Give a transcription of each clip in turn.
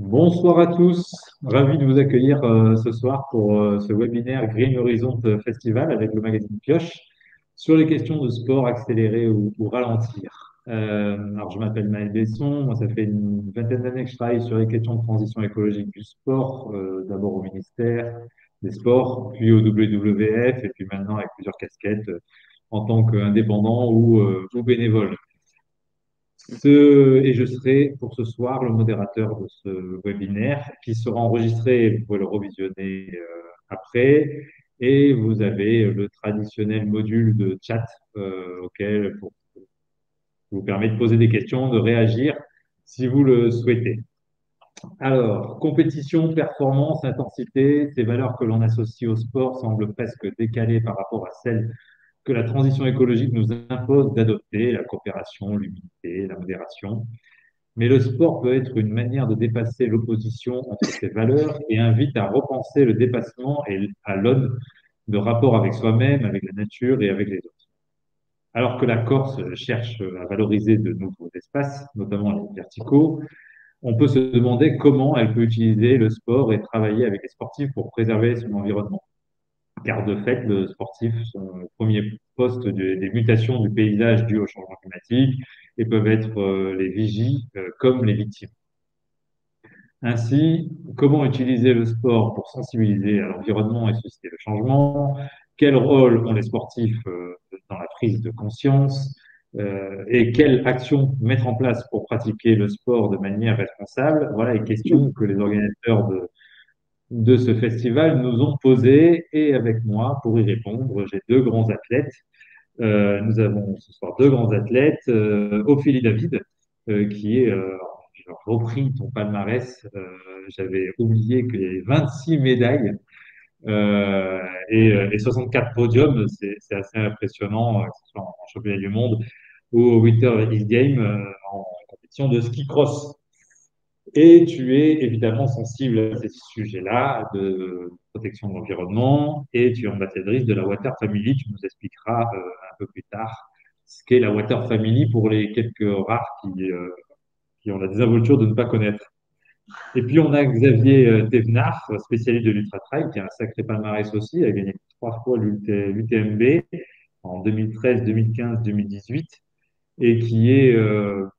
Bonsoir à tous, ravi de vous accueillir ce soir pour ce webinaire Green Horizon Festival avec le magazine Pioche sur les questions de sport accélérer ou ralentir. Alors je m'appelle Maël Besson, moi ça fait une vingtaine d'années que je travaille sur les questions de transition écologique du sport, d'abord au ministère des Sports, puis au WWF et puis maintenant avec plusieurs casquettes en tant qu'indépendant ou bénévole. Et je serai pour ce soir le modérateur de ce webinaire qui sera enregistré. Vous pouvez le revisionner après. Et vous avez le traditionnel module de chat qui vous permet de poser des questions, de réagir si vous le souhaitez. Alors, compétition, performance, intensité, ces valeurs que l'on associe au sport semblent presque décalées par rapport à celles que la transition écologique nous impose d'adopter, la coopération, l'humilité, la modération. Mais le sport peut être une manière de dépasser l'opposition entre ces valeurs et invite à repenser le dépassement et à l'aune de rapport avec soi-même, avec la nature et avec les autres. Alors que la Corse cherche à valoriser de nouveaux espaces, notamment les verticaux, on peut se demander comment elle peut utiliser le sport et travailler avec les sportifs pour préserver son environnement. Car de fait, le sportif sont le premier poste des mutations du paysage dues au changement climatique et peuvent être les vigies comme les victimes. Ainsi, comment utiliser le sport pour sensibiliser à l'environnement et susciter le changement? Quel rôle ont les sportifs dans la prise de conscience? Et quelles actions mettre en place pour pratiquer le sport de manière responsable? Voilà les questions que les organisateurs de ce festival nous ont posées. Et avec moi, pour y répondre, j'ai deux grands athlètes. Nous avons ce soir deux grands athlètes. Ophélie David, qui est, j'ai repris ton palmarès, j'avais oublié qu'il y avait 26 médailles et 64 podiums, c'est assez impressionnant, que ce soit en championnat du monde ou au Winter X Games en compétition de ski cross. Et tu es évidemment sensible à ces sujets-là de protection de l'environnement et tu es ambassadrice de la Water Family. Tu nous expliqueras un peu plus tard ce qu'est la Water Family pour les quelques rares qui ont la désinvolture de ne pas connaître. Et puis on a Xavier Thévenard, spécialiste de l'ultra-trail, qui a un sacré palmarès aussi. Il a gagné trois fois l'UTMB en 2013, 2015, 2018 et qui est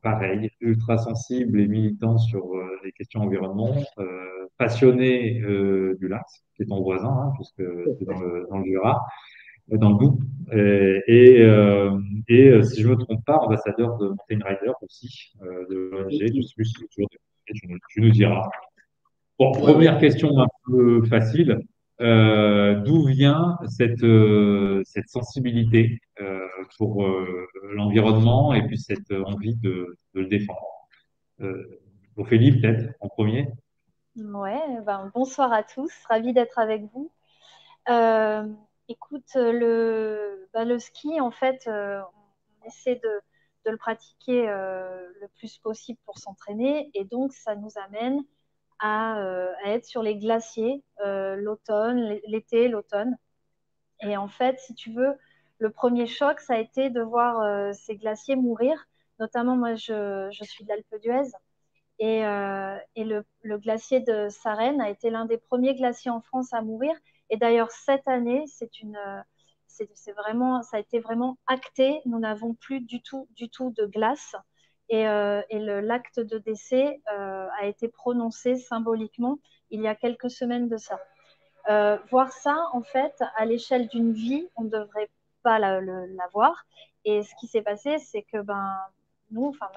pareil, ultra sensible et militant sur les questions environnement, passionné du Lynx, qui est ton voisin, hein, puisque tu es dans le Jura, dans le Doubs, si je ne me trompe pas, ambassadeur de Mountain Rider aussi, de l'ONG, je suis toujours tu nous diras. Bon, Ouais, ouais. première question un peu facile. D'où vient cette sensibilité pour l'environnement et puis cette envie de le défendre? Ophélie, peut-être, en premier? Ouais, ben, bonsoir à tous, ravie d'être avec vous. Euh, Écoute, le ski, en fait, on essaie de le pratiquer le plus possible pour s'entraîner et donc ça nous amène à être sur les glaciers l'automne, l'été, l'automne. Et en fait, si tu veux, le premier choc, ça a été de voir ces glaciers mourir. Notamment, moi, je suis de l'Alpe d'Huez. Et le glacier de Sarenne a été l'un des premiers glaciers en France à mourir. Et d'ailleurs, cette année, c'est vraiment, ça a été vraiment acté. Nous n'avons plus du tout de glace. L'acte de décès a été prononcé symboliquement il y a quelques semaines de ça. Voir ça, en fait, à l'échelle d'une vie, on ne devrait pas la voir. Et ce qui s'est passé, c'est que nous, enfin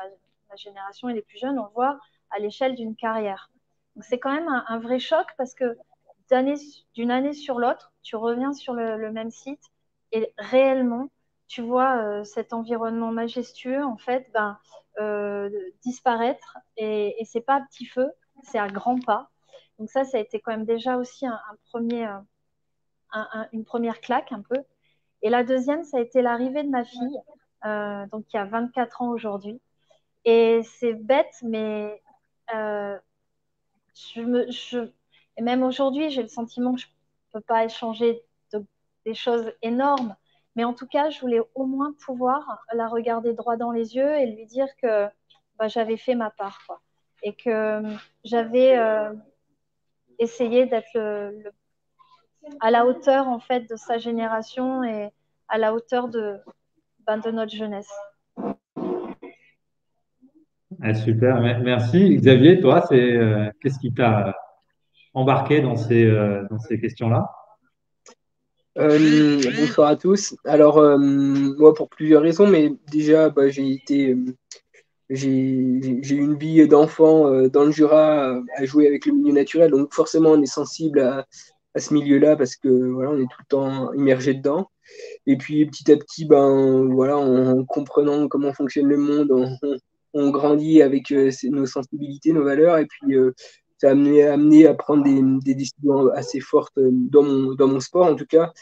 ma génération et les plus jeunes, on le voit à l'échelle d'une carrière. Donc c'est quand même un vrai choc parce que d'une année sur l'autre, tu reviens sur le même site et réellement, tu vois cet environnement majestueux en fait disparaître et c'est pas à petit feu, c'est à grands pas. Donc ça a été quand même déjà aussi une première claque un peu. Et la deuxième, ça a été l'arrivée de ma fille, donc qui a 24 ans aujourd'hui. Et c'est bête, mais euh, je me, je, et même aujourd'hui, j'ai le sentiment que je ne peux pas échanger des choses énormes. Mais en tout cas, je voulais au moins pouvoir la regarder droit dans les yeux et lui dire que j'avais fait ma part, quoi. et que j'avais essayé d'être à la hauteur en fait de sa génération et à la hauteur de notre jeunesse. Ah, super, merci. Xavier, toi, qu'est-ce qui t'a embarqué dans ces questions-là? Bonsoir à tous. Alors, moi, pour plusieurs raisons, mais déjà, j'ai eu une vie d'enfant dans le Jura à jouer avec le milieu naturel, donc forcément, on est sensible à ce milieu-là parce que voilà, on est tout le temps immergé dedans. Et puis, petit à petit, ben, voilà, en comprenant comment fonctionne le monde, on grandit avec nos sensibilités, nos valeurs, et puis ça a amené à prendre des décisions assez fortes dans mon sport, en tout cas.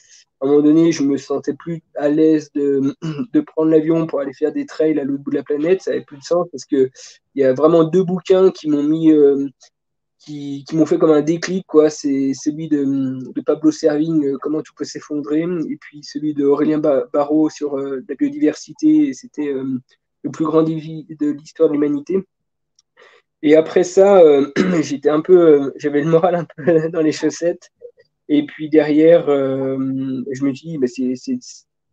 À un moment donné, je me sentais plus à l'aise de prendre l'avion pour aller faire des trails à l'autre bout de la planète. Ça n'avait plus de sens parce que il y a vraiment deux bouquins qui m'ont mis, qui m'ont fait comme un déclic, quoi. C'est celui de Pablo Servigne, Comment tout peut s'effondrer, et puis celui de Aurélien Barraud sur la biodiversité. C'était le plus grand défi de l'histoire de l'humanité. Et après ça, j'étais j'avais le moral un peu dans les chaussettes. Et puis derrière, je me dis, bah, il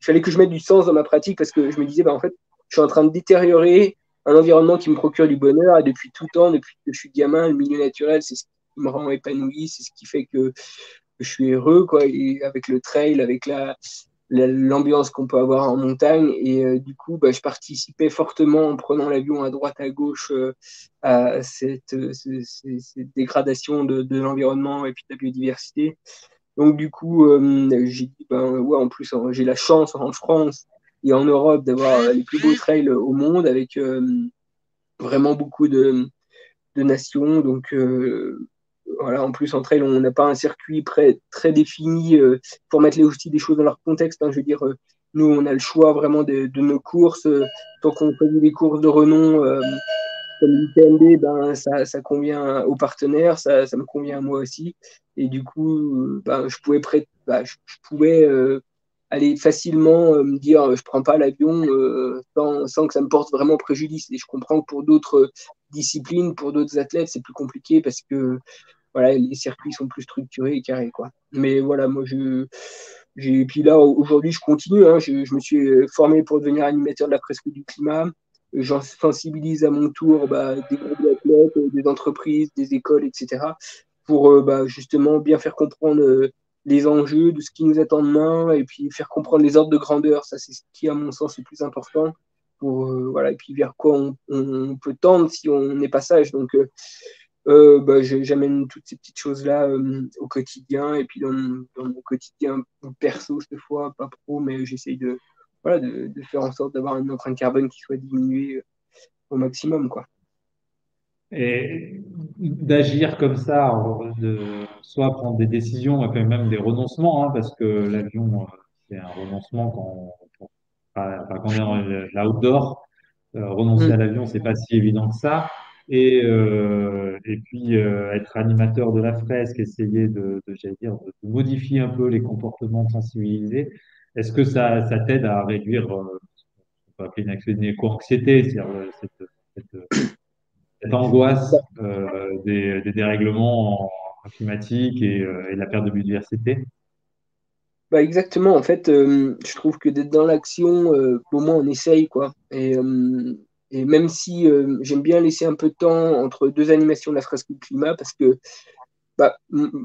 fallait que je mette du sens dans ma pratique parce que je me disais, bah, en fait, je suis en train de détériorer un environnement qui me procure du bonheur. Et depuis tout temps, depuis que je suis gamin, le milieu naturel, c'est ce qui me rend épanoui, c'est ce qui fait que je suis heureux, quoi, et avec le trail, avec l'ambiance qu'on peut avoir en montagne. Et du coup, bah, je participais fortement en prenant l'avion à droite, à gauche, à cette dégradation de l'environnement et puis de la biodiversité. Donc du coup, j'ai dit, ben ouais, en plus, j'ai la chance en France et en Europe d'avoir les plus beaux trails au monde avec vraiment beaucoup de nations. Donc voilà, en plus, en trail, on n'a pas un circuit très défini pour mettre aussi des choses dans leur contexte, hein. Je veux dire, nous, on a le choix vraiment de nos courses. Tant qu'on fait des courses de renom comme l'UTMB, ben, ça convient aux partenaires, ça me convient à moi aussi. Et du coup, ben, je pouvais aller facilement me dire je prends pas l'avion sans que ça me porte vraiment préjudice. Et je comprends que pour d'autres disciplines, pour d'autres athlètes, c'est plus compliqué parce que voilà, les circuits sont plus structurés et carrés, quoi. Mais voilà, puis là, aujourd'hui, je continue, hein. Je me suis formé pour devenir animateur de la presqu'île du climat. J'en sensibilise à mon tour des groupes d'athlètes, des entreprises, des écoles, etc. pour justement bien faire comprendre les enjeux de ce qui nous attend demain et puis faire comprendre les ordres de grandeur. Ça, c'est ce qui, à mon sens, est le plus important. Voilà, et puis vers quoi on peut tendre si on n'est pas sage. Donc, j'amène toutes ces petites choses-là au quotidien et puis dans mon quotidien perso cette fois, pas pro, mais j'essaye voilà, de faire en sorte d'avoir une empreinte carbone qui soit diminuée au maximum, quoi. Et d'agir comme ça, soit prendre des décisions et puis même des renoncements, hein, parce que l'avion, c'est un renoncement quand on est dans l'outdoor. Renoncer à Mm. l'avion, c'est pas si évident que ça. Et puis être animateur de la fresque, essayer j'allais dire, de modifier un peu les comportements sensibilisés. Est-ce que ça t'aide à réduire, on peut appeler une éco-anxiété, c'est-à-dire cette, cette angoisse des dérèglements climatiques et de la perte de biodiversité? Bah exactement, en fait, je trouve que d'être dans l'action, au moins on essaye, quoi. Et même si j'aime bien laisser un peu de temps entre deux animations de la fresque du climat, parce que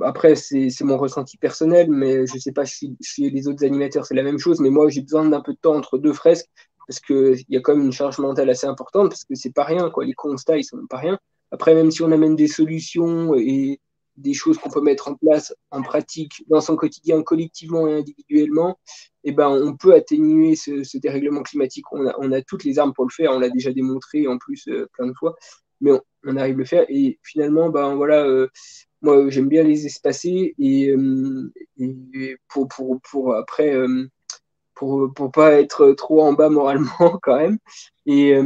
après, c'est mon ressenti personnel, mais je sais pas si chez les autres animateurs c'est la même chose, mais moi j'ai besoin d'un peu de temps entre deux fresques, parce qu'il y a quand même une charge mentale assez importante, parce que c'est pas rien, quoi. Les constats, ils sont pas rien. Après, même si on amène des solutions et des choses qu'on peut mettre en place en pratique dans son quotidien collectivement et individuellement, eh ben, on peut atténuer ce dérèglement climatique. On a toutes les armes pour le faire, on l'a déjà démontré en plus plein de fois, mais on arrive à le faire. Et finalement, ben voilà, moi j'aime bien les espacer et pour après pour pas être trop en bas moralement quand même. Et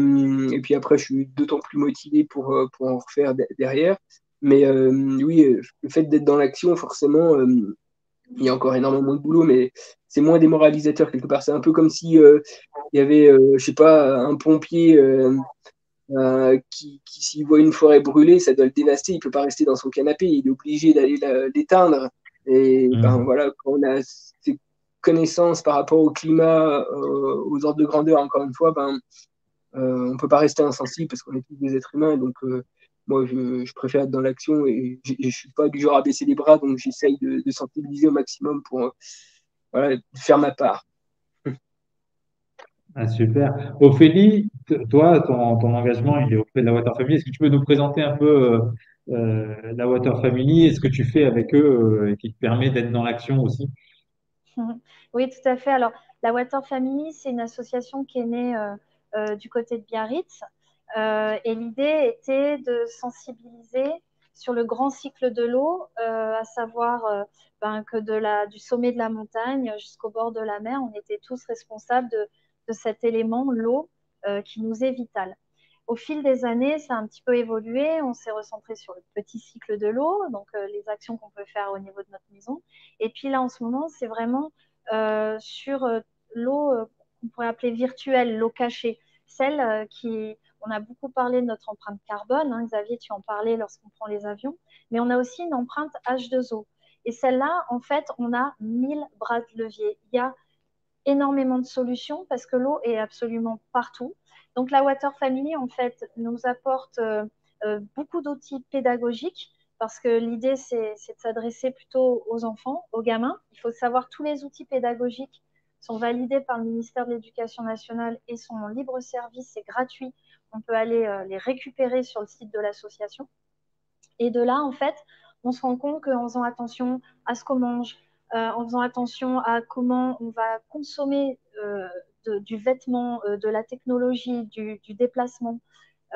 puis après, je suis d'autant plus motivé pour en refaire derrière. Mais oui, le fait d'être dans l'action, forcément, il y a encore énormément de boulot, mais c'est moins démoralisateur quelque part. C'est un peu comme si il y avait, je sais pas, un pompier qui s'il voit une forêt brûler, ça doit le dévaster, il ne peut pas rester dans son canapé, il est obligé d'aller l'éteindre. Et ben, Mhm. voilà, quand on a ces connaissances par rapport au climat, aux ordres de grandeur, encore une fois, ben, on ne peut pas rester insensible parce qu'on est tous des êtres humains. Donc, moi, je préfère être dans l'action et je ne suis pas du genre à baisser les bras, donc j'essaye de sensibiliser au maximum pour voilà, faire ma part. Ah, super. Ophélie, toi, ton engagement, il est auprès de la Water Family. Est-ce que tu peux nous présenter un peu la Water Family et ce que tu fais avec eux et qui te permet d'être dans l'action aussi? Oui, tout à fait. Alors, la Water Family, c'est une association qui est née du côté de Biarritz. Et l'idée était de sensibiliser sur le grand cycle de l'eau, à savoir que du sommet de la montagne jusqu'au bord de la mer, on était tous responsables de cet élément, l'eau, qui nous est vital. Au fil des années, ça a un petit peu évolué. On s'est recentré sur le petit cycle de l'eau, donc les actions qu'on peut faire au niveau de notre maison. Et puis là, en ce moment, c'est vraiment sur l'eau qu'on pourrait appeler virtuelle, l'eau cachée, celle qui, on a beaucoup parlé de notre empreinte carbone, hein, Xavier, tu en parlais lorsqu'on prend les avions, mais on a aussi une empreinte H2O. Et celle-là, en fait, on a 1000 bras de levier. Il y a énormément de solutions parce que l'eau est absolument partout. Donc la Water Family, en fait, nous apporte beaucoup d'outils pédagogiques parce que l'idée, c'est de s'adresser plutôt aux enfants, aux gamins. Il faut savoir tous les outils pédagogiques sont validés par le ministère de l'Éducation nationale et sont en libre service, c'est gratuit. On peut aller les récupérer sur le site de l'association. Et de là, en fait, on se rend compte qu'en faisant attention à ce qu'on mange, en faisant attention à comment on va consommer du vêtement, de la technologie, du déplacement,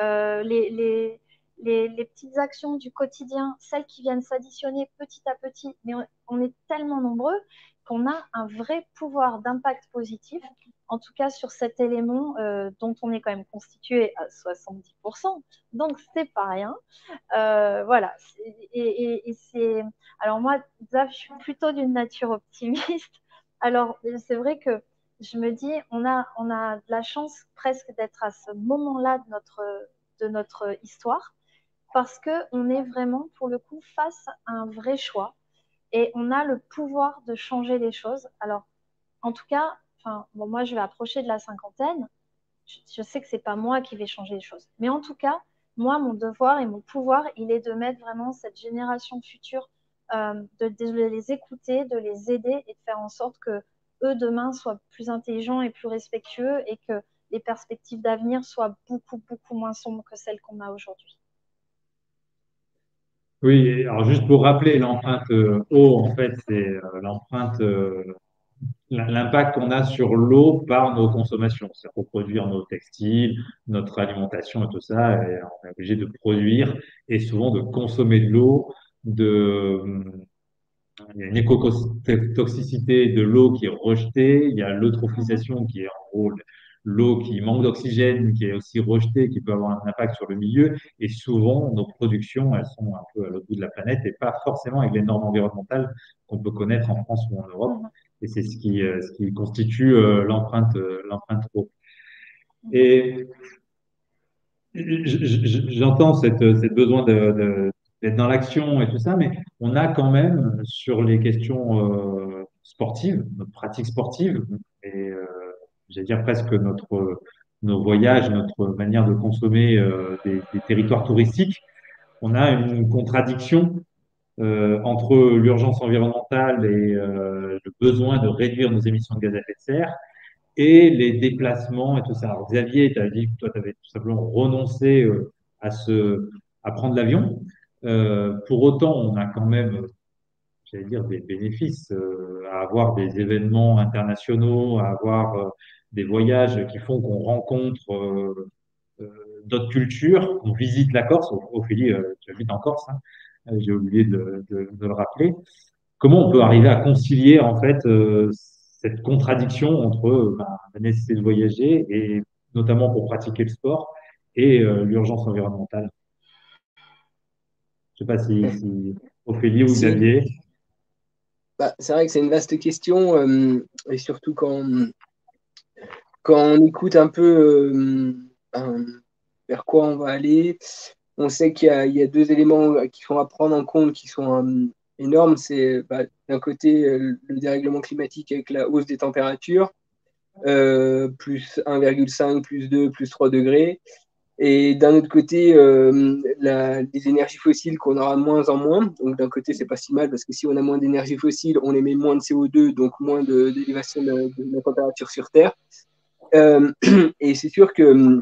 les petites actions du quotidien, celles qui viennent s'additionner petit à petit, mais on est tellement nombreux qu'on a un vrai pouvoir d'impact positif, en tout cas sur cet élément dont on est quand même constitué à 70%, donc c'est pas rien. Voilà. Et c'est. Alors moi, Xav, je suis plutôt d'une nature optimiste. Alors c'est vrai que je me dis, on a de la chance presque d'être à ce moment-là de notre histoire, parce qu'on est vraiment, pour le coup, face à un vrai choix. Et on a le pouvoir de changer les choses. Alors, en tout cas, enfin, bon, moi, je vais approcher de la cinquantaine. Je sais que c'est pas moi qui vais changer les choses. Mais en tout cas, moi, mon devoir et mon pouvoir, il est de mettre vraiment cette génération future, de les écouter, de les aider et de faire en sorte que eux, demain, soient plus intelligents et plus respectueux et que les perspectives d'avenir soient beaucoup, beaucoup moins sombres que celles qu'on a aujourd'hui. Oui, alors juste pour rappeler, l'empreinte eau, en fait, c'est l'empreinte, l'impact qu'on a sur l'eau par nos consommations. C'est pour produire nos textiles, notre alimentation et tout ça, et on est obligé de produire et souvent de consommer de l'eau, de il y a une écotoxicité de l'eau qui est rejetée, il y a Mhm. l'eutrophisation qui est en gros l'eau qui manque d'oxygène, qui est aussi rejetée, qui peut avoir un impact sur le milieu. Et souvent, nos productions, elles sont un peu à l'autre bout de la planète et pas forcément avec les normes environnementales qu'on peut connaître en France ou en Europe. Mhm. Et c'est ce qui constitue l'empreinte eau. Mhm. Et j'entends cette besoin d'être dans l'action et tout ça, mais on a quand même sur les questions sportives, notre pratique sportive, et j'allais dire presque nos voyages, notre manière de consommer des territoires touristiques, on a une contradiction entre l'urgence environnementale et le besoin de réduire nos émissions de gaz à effet de serre et les déplacements et tout ça. Alors, Xavier, tu as dit que toi, tu avais tout simplement renoncé à prendre l'avion. Pour autant, on a quand même, j'allais dire, des bénéfices à avoir des événements internationaux, à avoir des voyages qui font qu'on rencontre d'autres cultures, qu'on visite la Corse. Ophélie, tu habites en Corse, hein. J'ai oublié de le rappeler. Comment on peut arriver à concilier en fait cette contradiction entre la nécessité de voyager et notamment pour pratiquer le sport et l'urgence environnementale? Je ne sais pas si Ophélie ou Si, Xavier. bah, c'est vrai que c'est une vaste question, et surtout quand on écoute un peu vers quoi on va aller. On sait il y a deux éléments qui sont à prendre en compte qui sont énormes. C'est d'un côté le dérèglement climatique avec la hausse des températures, plus 1,5, plus 2, plus 3 degrés. Et d'un autre côté, les énergies fossiles qu'on aura de moins en moins. Donc d'un côté, c'est pas si mal parce que si on a moins d'énergie fossile, on émet moins de CO2, donc moins d'élévation de la température sur Terre. Et c'est sûr que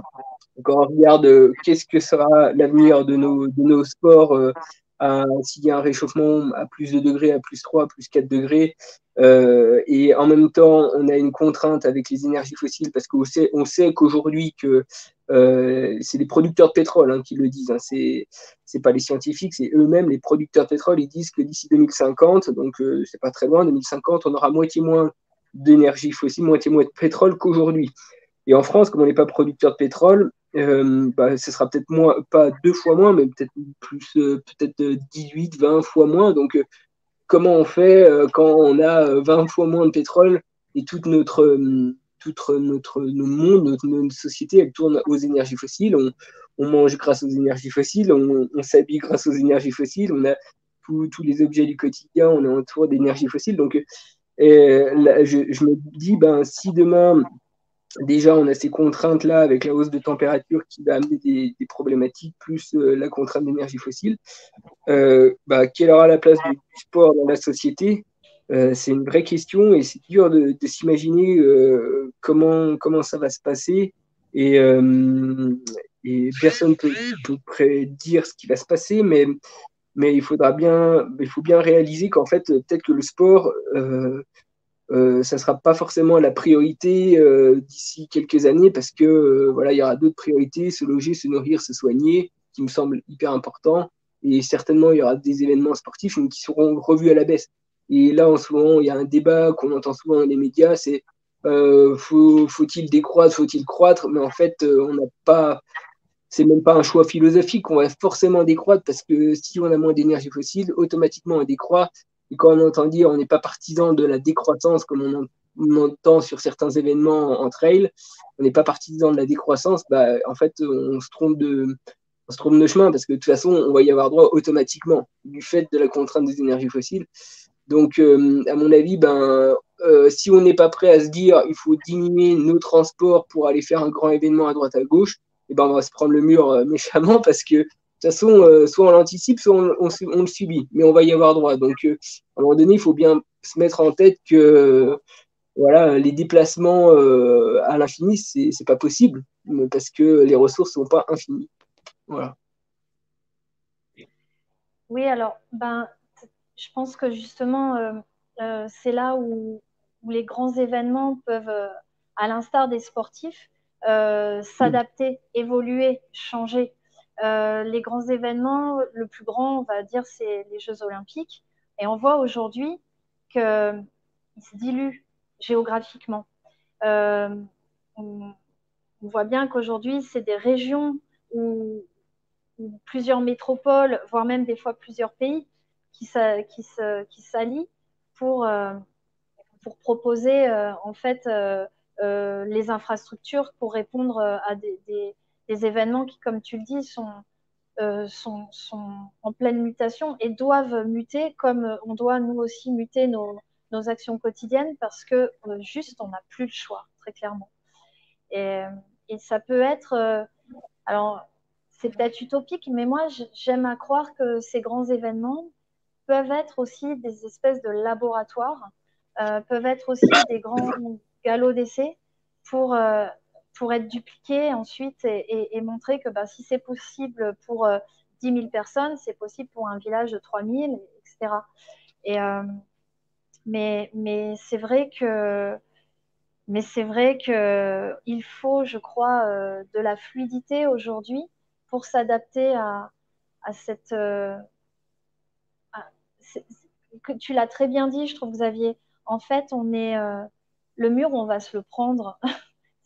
quand on regarde qu'est-ce que sera l'avenir de nos sports, s'il y a un réchauffement à plus de degrés, à plus 3, plus 4 degrés, et en même temps, on a une contrainte avec les énergies fossiles parce on sait qu'aujourd'hui, c'est les producteurs de pétrole qui le disent, c'est pas les scientifiques, c'est eux-mêmes, les producteurs de pétrole, ils disent que d'ici 2050, donc c'est pas très loin, 2050, on aura moitié moins d'énergie fossile, moitié moins de pétrole qu'aujourd'hui. Et en France, comme on n'est pas producteur de pétrole, ce sera peut-être moins, pas 2 fois moins, mais peut-être plus, peut-être 18, 20 fois moins. Donc, comment on fait quand on a 20 fois moins de pétrole et notre monde, notre société, elle tourne aux énergies fossiles. On mange grâce aux énergies fossiles, on s'habille grâce aux énergies fossiles, on a tous les objets du quotidien, on est autour d'énergie fossile. Donc, là, je me dis, si demain, déjà, on a ces contraintes-là avec la hausse de température qui va amener des problématiques, plus la contrainte d'énergie fossile. Quelle aura la place du sport dans la société? C'est une vraie question et c'est dur de s'imaginer comment ça va se passer. Et, et personne ne peut prédire ce qui va se passer, mais il faut bien réaliser qu'en fait, peut-être que le sport, ça ne sera pas forcément la priorité d'ici quelques années parce que voilà, il y aura d'autres priorités, se loger, se nourrir, se soigner, qui me semble hyper important. Et certainement, il y aura des événements sportifs qui seront revus à la baisse. Et là, en ce moment, il y a un débat qu'on entend souvent dans les médias, c'est faut-il décroître, faut-il croître? Mais en fait, on n'a pas, c'est même pas un choix philosophique, on va forcément décroître parce que si on a moins d'énergie fossile, automatiquement on décroît. Et quand on entend dire on n'est pas partisan de la décroissance comme on entend sur certains événements en trail, on n'est pas partisan de la décroissance, en fait on se trompe de chemin parce que de toute façon on va y avoir droit automatiquement du fait de la contrainte des énergies fossiles. Donc à mon avis, si on n'est pas prêt à se dire il faut diminuer nos transports pour aller faire un grand événement à droite à gauche, et on va se prendre le mur méchamment parce que de toute façon, soit on l'anticipe, soit on le subit, mais on va y avoir droit. Donc, à un moment donné, il faut bien se mettre en tête que voilà, les déplacements à l'infini, c'est pas possible parce que les ressources sont pas infinies. Voilà. Oui, alors, je pense que justement, c'est là où les grands événements peuvent, à l'instar des sportifs, s'adapter, évoluer, changer. Les grands événements, le plus grand, on va dire, c'est les Jeux Olympiques. Et on voit aujourd'hui qu'ils se diluent géographiquement. On, on voit bien qu'aujourd'hui, c'est des régions où plusieurs métropoles, voire même des fois plusieurs pays qui s'allient pour, pour proposer en fait les infrastructures pour répondre à des événements qui, comme tu le dis, sont en pleine mutation et doivent muter comme on doit nous aussi muter nos actions quotidiennes parce que juste on n'a plus le choix, très clairement. Et, et ça peut être, alors c'est peut-être utopique, mais moi j'aime à croire que ces grands événements peuvent être aussi des espèces de laboratoires, peuvent être aussi des grands galops d'essai pour, euh, pour être dupliqués ensuite et montrer que si c'est possible pour 10 000 personnes, c'est possible pour un village de 3 000, etc. Et, mais c'est vrai que il faut, je crois, de la fluidité aujourd'hui pour s'adapter à cette. Que tu l'as très bien dit, je trouve, Xavier. En fait, on est le mur, on va se le prendre.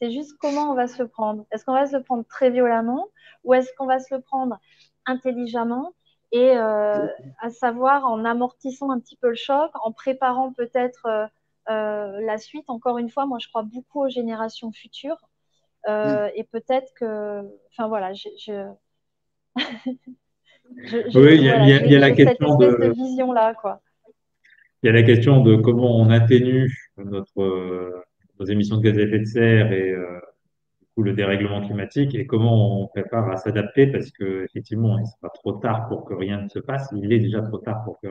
C'est juste comment on va se le prendre. Est-ce qu'on va se le prendre très violemment ou est-ce qu'on va se le prendre intelligemment et à savoir en amortissant un petit peu le choc, en préparant peut-être la suite. Encore une fois, moi, je crois beaucoup aux générations futures. Et peut-être que, enfin voilà, Oui, il y a la j'ai cette question espèce de de, vision-là, quoi. il y a la question de comment on atténue nos émissions de gaz à effet de serre et du coup, le dérèglement climatique et comment on prépare à s'adapter parce que effectivement, il sera trop tard pour que rien ne se passe. Il est déjà trop tard pour que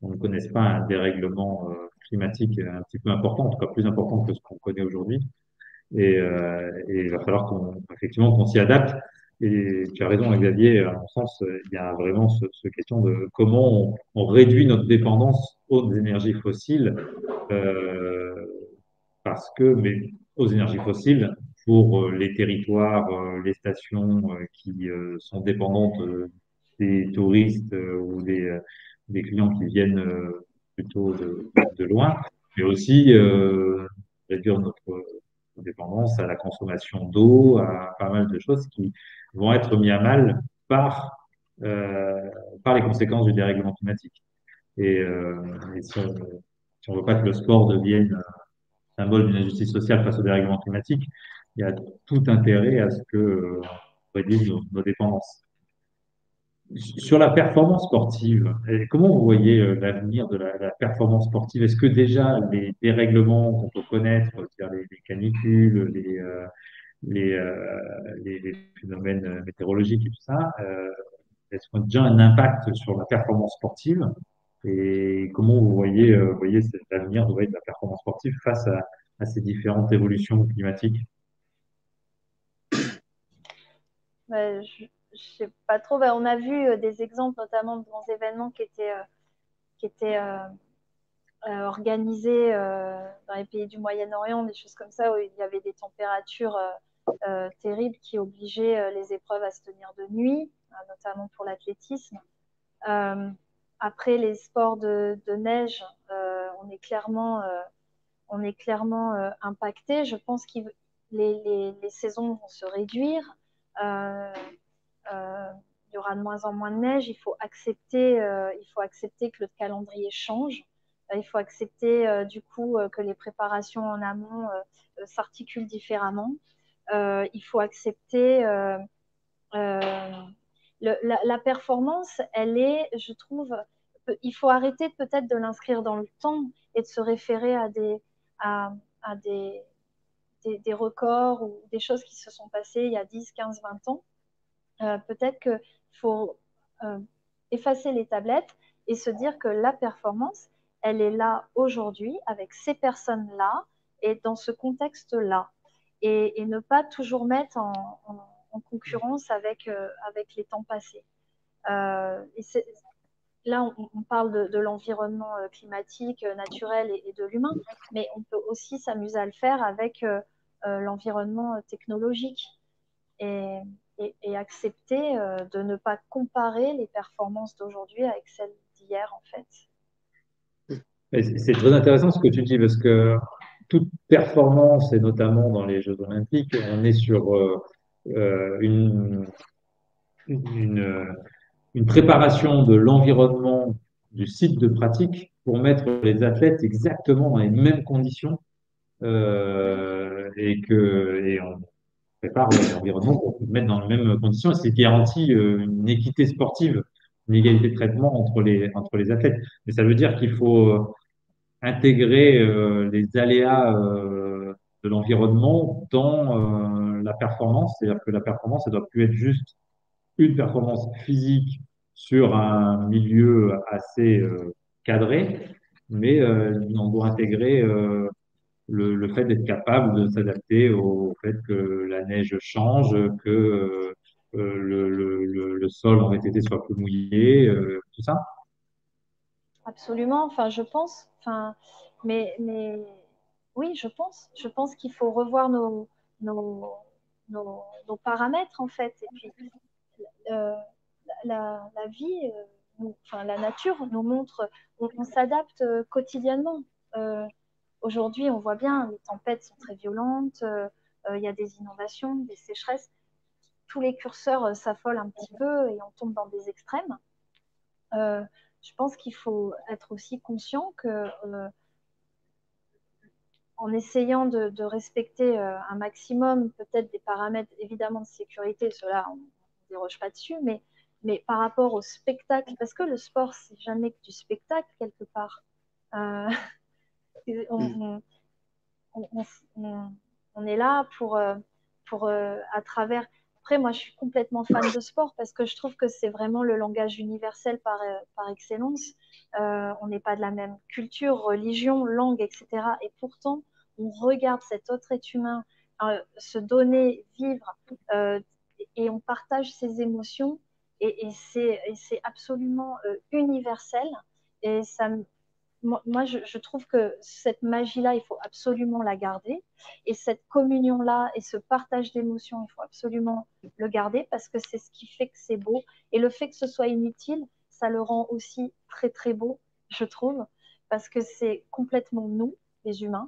on ne connaisse pas un dérèglement climatique un petit peu important, en tout cas plus important que ce qu'on connaît aujourd'hui. Et il va falloir effectivement qu'on s'y adapte. Et tu as raison, Xavier, à mon sens, il y a vraiment ce question de comment on réduit notre dépendance aux énergies fossiles, euh, parce que, mais aux énergies fossiles, pour les territoires, les stations qui sont dépendantes des touristes ou des clients qui viennent plutôt de loin, mais aussi réduire notre dépendance à la consommation d'eau, à pas mal de choses qui vont être mis à mal par, euh, par les conséquences du dérèglement climatique. Et si on veut pas que le sport devienne symbole d'une injustice sociale face au dérèglement climatique, il y a tout intérêt à ce que on réduise nos dépendances. Sur la performance sportive, comment vous voyez l'avenir de la performance sportive? Est-ce que déjà les dérèglements qu'on peut connaître, c'est-à-dire les canicules, les phénomènes météorologiques et tout ça, est-ce qu'on a déjà un impact sur la performance sportive? Et comment voyez l'avenir de la performance sportive face à ces différentes évolutions climatiques? Je sais pas trop. On a vu des exemples, notamment de grands événements qui étaient organisés dans les pays du Moyen-Orient, des choses comme ça, où il y avait des températures terribles qui obligeaient les épreuves à se tenir de nuit, notamment pour l'athlétisme. Euh, Après les sports de neige, on est clairement impacté. Je pense que les saisons vont se réduire. Euh, il y aura de moins en moins de neige. Il faut accepter que le calendrier change. Il faut accepter du coup que les préparations en amont s'articulent différemment. Il faut accepter euh, la performance, elle est, je trouve, il faut arrêter peut-être de l'inscrire dans le temps et de se référer à, à des records ou des choses qui se sont passées il y a 10, 15, 20 ans. Peut-être qu'il faut euh, effacer les tablettes et se dire que la performance, elle est là aujourd'hui avec ces personnes-là et dans ce contexte-là. Et ne pas toujours mettre en concurrence avec les temps passés. Et là, on parle de l'environnement climatique, naturel et de l'humain, mais on peut aussi s'amuser à le faire avec l'environnement technologique et, et accepter de ne pas comparer les performances d'aujourd'hui avec celles d'hier, en fait. Et c'est très intéressant ce que tu dis parce que toute performance, et notamment dans les Jeux Olympiques, on est sur une, une, une préparation de l'environnement du site de pratique pour mettre les athlètes exactement dans les mêmes conditions et on prépare l'environnement pour les mettre dans les mêmes conditions et c'est garanti une équité sportive, une égalité de traitement entre les athlètes. Mais ça veut dire qu'il faut intégrer les aléas de l'environnement dans la performance, c'est-à-dire que la performance, elle doit plus être juste une performance physique sur un milieu assez cadré, mais on doit intégrer le fait d'être capable de s'adapter au fait que la neige change, que le sol en VTT soit plus mouillé, tout ça. Absolument, enfin, je pense, mais oui, je pense qu'il faut revoir nos, nos paramètres, en fait. Et puis, euh, la vie, enfin, la nature nous montre, on s'adapte quotidiennement. Euh, Aujourd'hui, on voit bien, les tempêtes sont très violentes, il y a des inondations, des sécheresses. Tous les curseurs s'affolent un petit peu et on tombe dans des extrêmes. Euh, je pense qu'il faut être aussi conscient que en essayant de respecter un maximum peut-être des paramètres évidemment de sécurité, cela on ne déroge pas dessus, mais par rapport au spectacle, parce que le sport, c'est jamais que du spectacle quelque part. Euh, on, on, on, on, est là pour à travers. Après, moi, je suis complètement fan de sport parce que je trouve que c'est vraiment le langage universel par excellence. On n'est pas de la même culture, religion, langue, etc. Et pourtant, on regarde cet autre être humain se donner, vivre, et on partage ses émotions. Et c'est absolument universel. Et ça, moi je trouve que cette magie-là, il faut absolument la garder. Et cette communion-là et ce partage d'émotions, il faut absolument le garder parce que c'est ce qui fait que c'est beau. Et le fait que ce soit inutile, ça le rend aussi très, très beau, je trouve, parce que c'est complètement nous, les humains.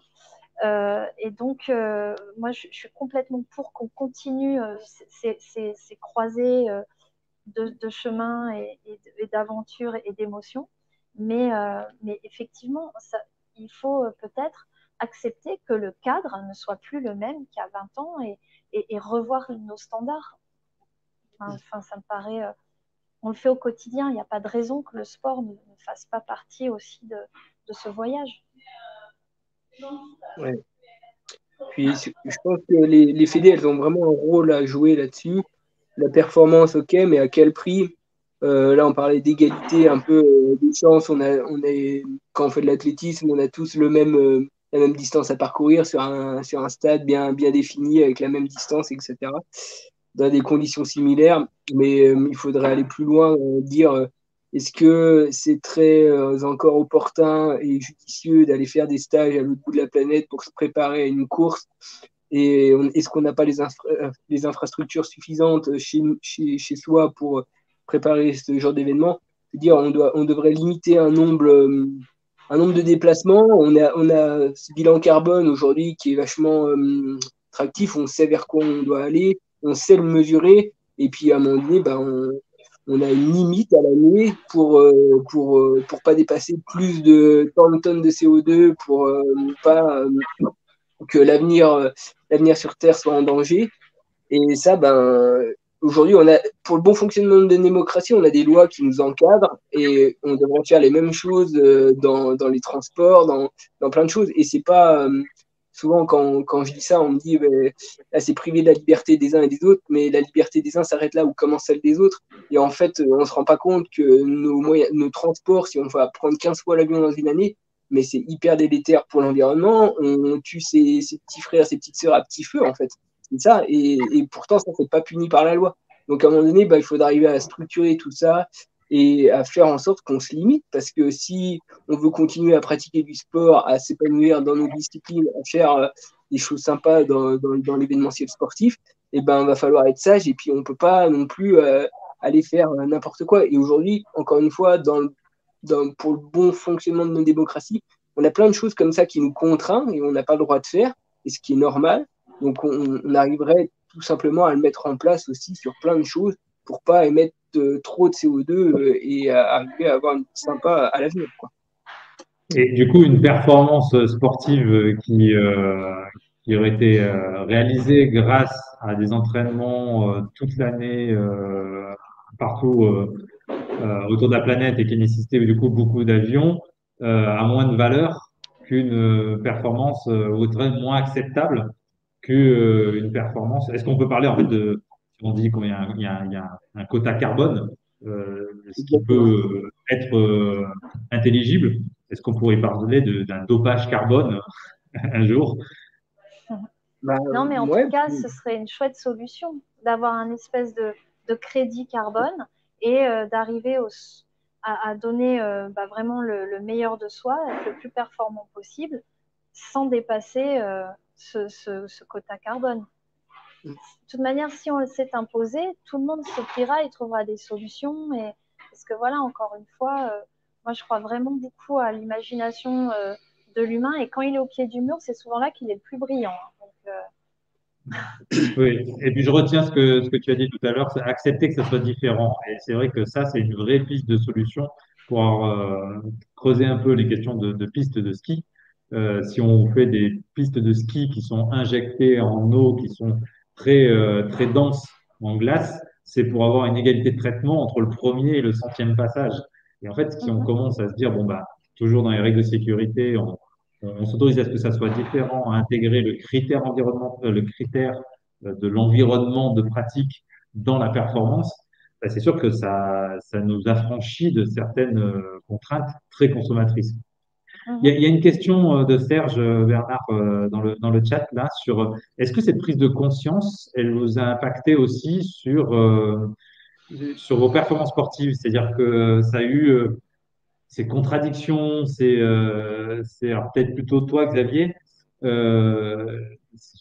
Et donc, moi, je suis complètement pour qu'on continue ces croisées de chemin et d'aventures et d'émotions. Mais effectivement, il faut peut-être accepter que le cadre ne soit plus le même qu'il y a 20 ans et revoir nos standards. Enfin, ça me paraît. On le fait au quotidien. Il n'y a pas de raison que le sport ne fasse pas partie aussi de ce voyage. Ouais. Puis je pense que les fédés, elles ont vraiment un rôle à jouer là-dessus. La performance, ok, mais à quel prix? Là, on parlait d'égalité un peu des chances. Quand on fait de l'athlétisme, on a tous la même distance à parcourir sur un stade bien défini avec la même distance, etc. Dans des conditions similaires. Mais il faudrait aller plus loin, dire est-ce que c'est très encore opportun et judicieux d'aller faire des stages à l'autre bout de la planète pour se préparer à une course? Et est-ce qu'on n'a pas les infrastructures suffisantes chez soi pour préparer ce genre d'événement? C'est-à-dire, on devrait limiter un nombre de déplacements. On a ce bilan carbone aujourd'hui qui est vachement attractif. On sait vers quoi on doit aller, on sait le mesurer. Et puis, à un moment donné, ben, on a une limite à l'année pour pas dépasser plus de tant de tonnes de CO2, pour pas que l'avenir sur Terre soit en danger. Et ça, ben, aujourd'hui, pour le bon fonctionnement de la démocratie, on a des lois qui nous encadrent et on devrait faire les mêmes choses dans les transports, dans plein de choses. Et c'est pas, souvent quand je dis ça, on me dit, ben, là, c'est privé de la liberté des uns et des autres, mais la liberté des uns s'arrête là où commence celle des autres. Et en fait, on se rend pas compte que nos transports, si on va prendre 15 fois l'avion dans une année, mais c'est hyper délétère pour l'environnement. On tue ses petits frères, ses petites sœurs à petit feu, en fait. C'est ça, et pourtant, ça, c'est pas puni par la loi. Donc, à un moment donné, bah, il faudra arriver à structurer tout ça et à faire en sorte qu'on se limite, parce que si on veut continuer à pratiquer du sport, à s'épanouir dans nos disciplines, à faire des choses sympas dans l'événementiel sportif, et ben, va falloir être sage, et puis on peut pas non plus aller faire n'importe quoi. Et aujourd'hui, encore une fois, pour le bon fonctionnement de nos démocraties, on a plein de choses comme ça qui nous contraignent et on n'a pas le droit de faire, et ce qui est normal. Donc, on arriverait tout simplement à le mettre en place aussi sur plein de choses pour pas émettre trop de CO2 et arriver à avoir une vie sympa à l'avenir, quoi. Et du coup, une performance sportive qui aurait été réalisée grâce à des entraînements toute l'année partout autour de la planète et qui nécessitait du coup beaucoup d'avions, a moins de valeur qu'une performance autrement moins acceptable qu'une performance. Est-ce qu'on peut parler en fait si on dit qu'il y a un quota carbone, ce qui Exactement. peut être intelligible, est-ce qu'on pourrait parler d'un dopage carbone un jour? Bah, Non, mais en tout ouais, cas, ce serait une chouette solution d'avoir un espèce de crédit carbone et d'arriver à donner vraiment le meilleur de soi, être le plus performant possible, sans dépasser ce quota carbone. De toute manière, si on le s'est imposé, tout le monde se pliera et trouvera des solutions. Parce que voilà, encore une fois, moi je crois vraiment beaucoup à l'imagination de l'humain. Et quand il est au pied du mur, c'est souvent là qu'il est le plus brillant. Donc, Oui, et puis je retiens ce que tu as dit tout à l'heure, c'est accepter que ça soit différent. Et c'est vrai que ça, c'est une vraie piste de solution pour creuser un peu les questions de pistes de ski. Si on fait des pistes de ski qui sont injectées en eau, qui sont très denses en glace, c'est pour avoir une égalité de traitement entre le premier et le centième passage. Et en fait, si on Mhm. commence à se dire, bon, bah, toujours dans les règles de sécurité, on s'autorise à ce que ça soit différent, à intégrer le critère environnemental, le critère de l'environnement de pratique dans la performance, bah, c'est sûr que ça nous affranchit de certaines contraintes très consommatrices. Mhm. Il y a une question de Serge Bernard dans le chat là sur est-ce que cette prise de conscience, elle vous a impacté aussi sur vos performances sportives? C'est-à-dire que ça a eu ces contradictions, c'est alors peut-être plutôt toi, Xavier, euh,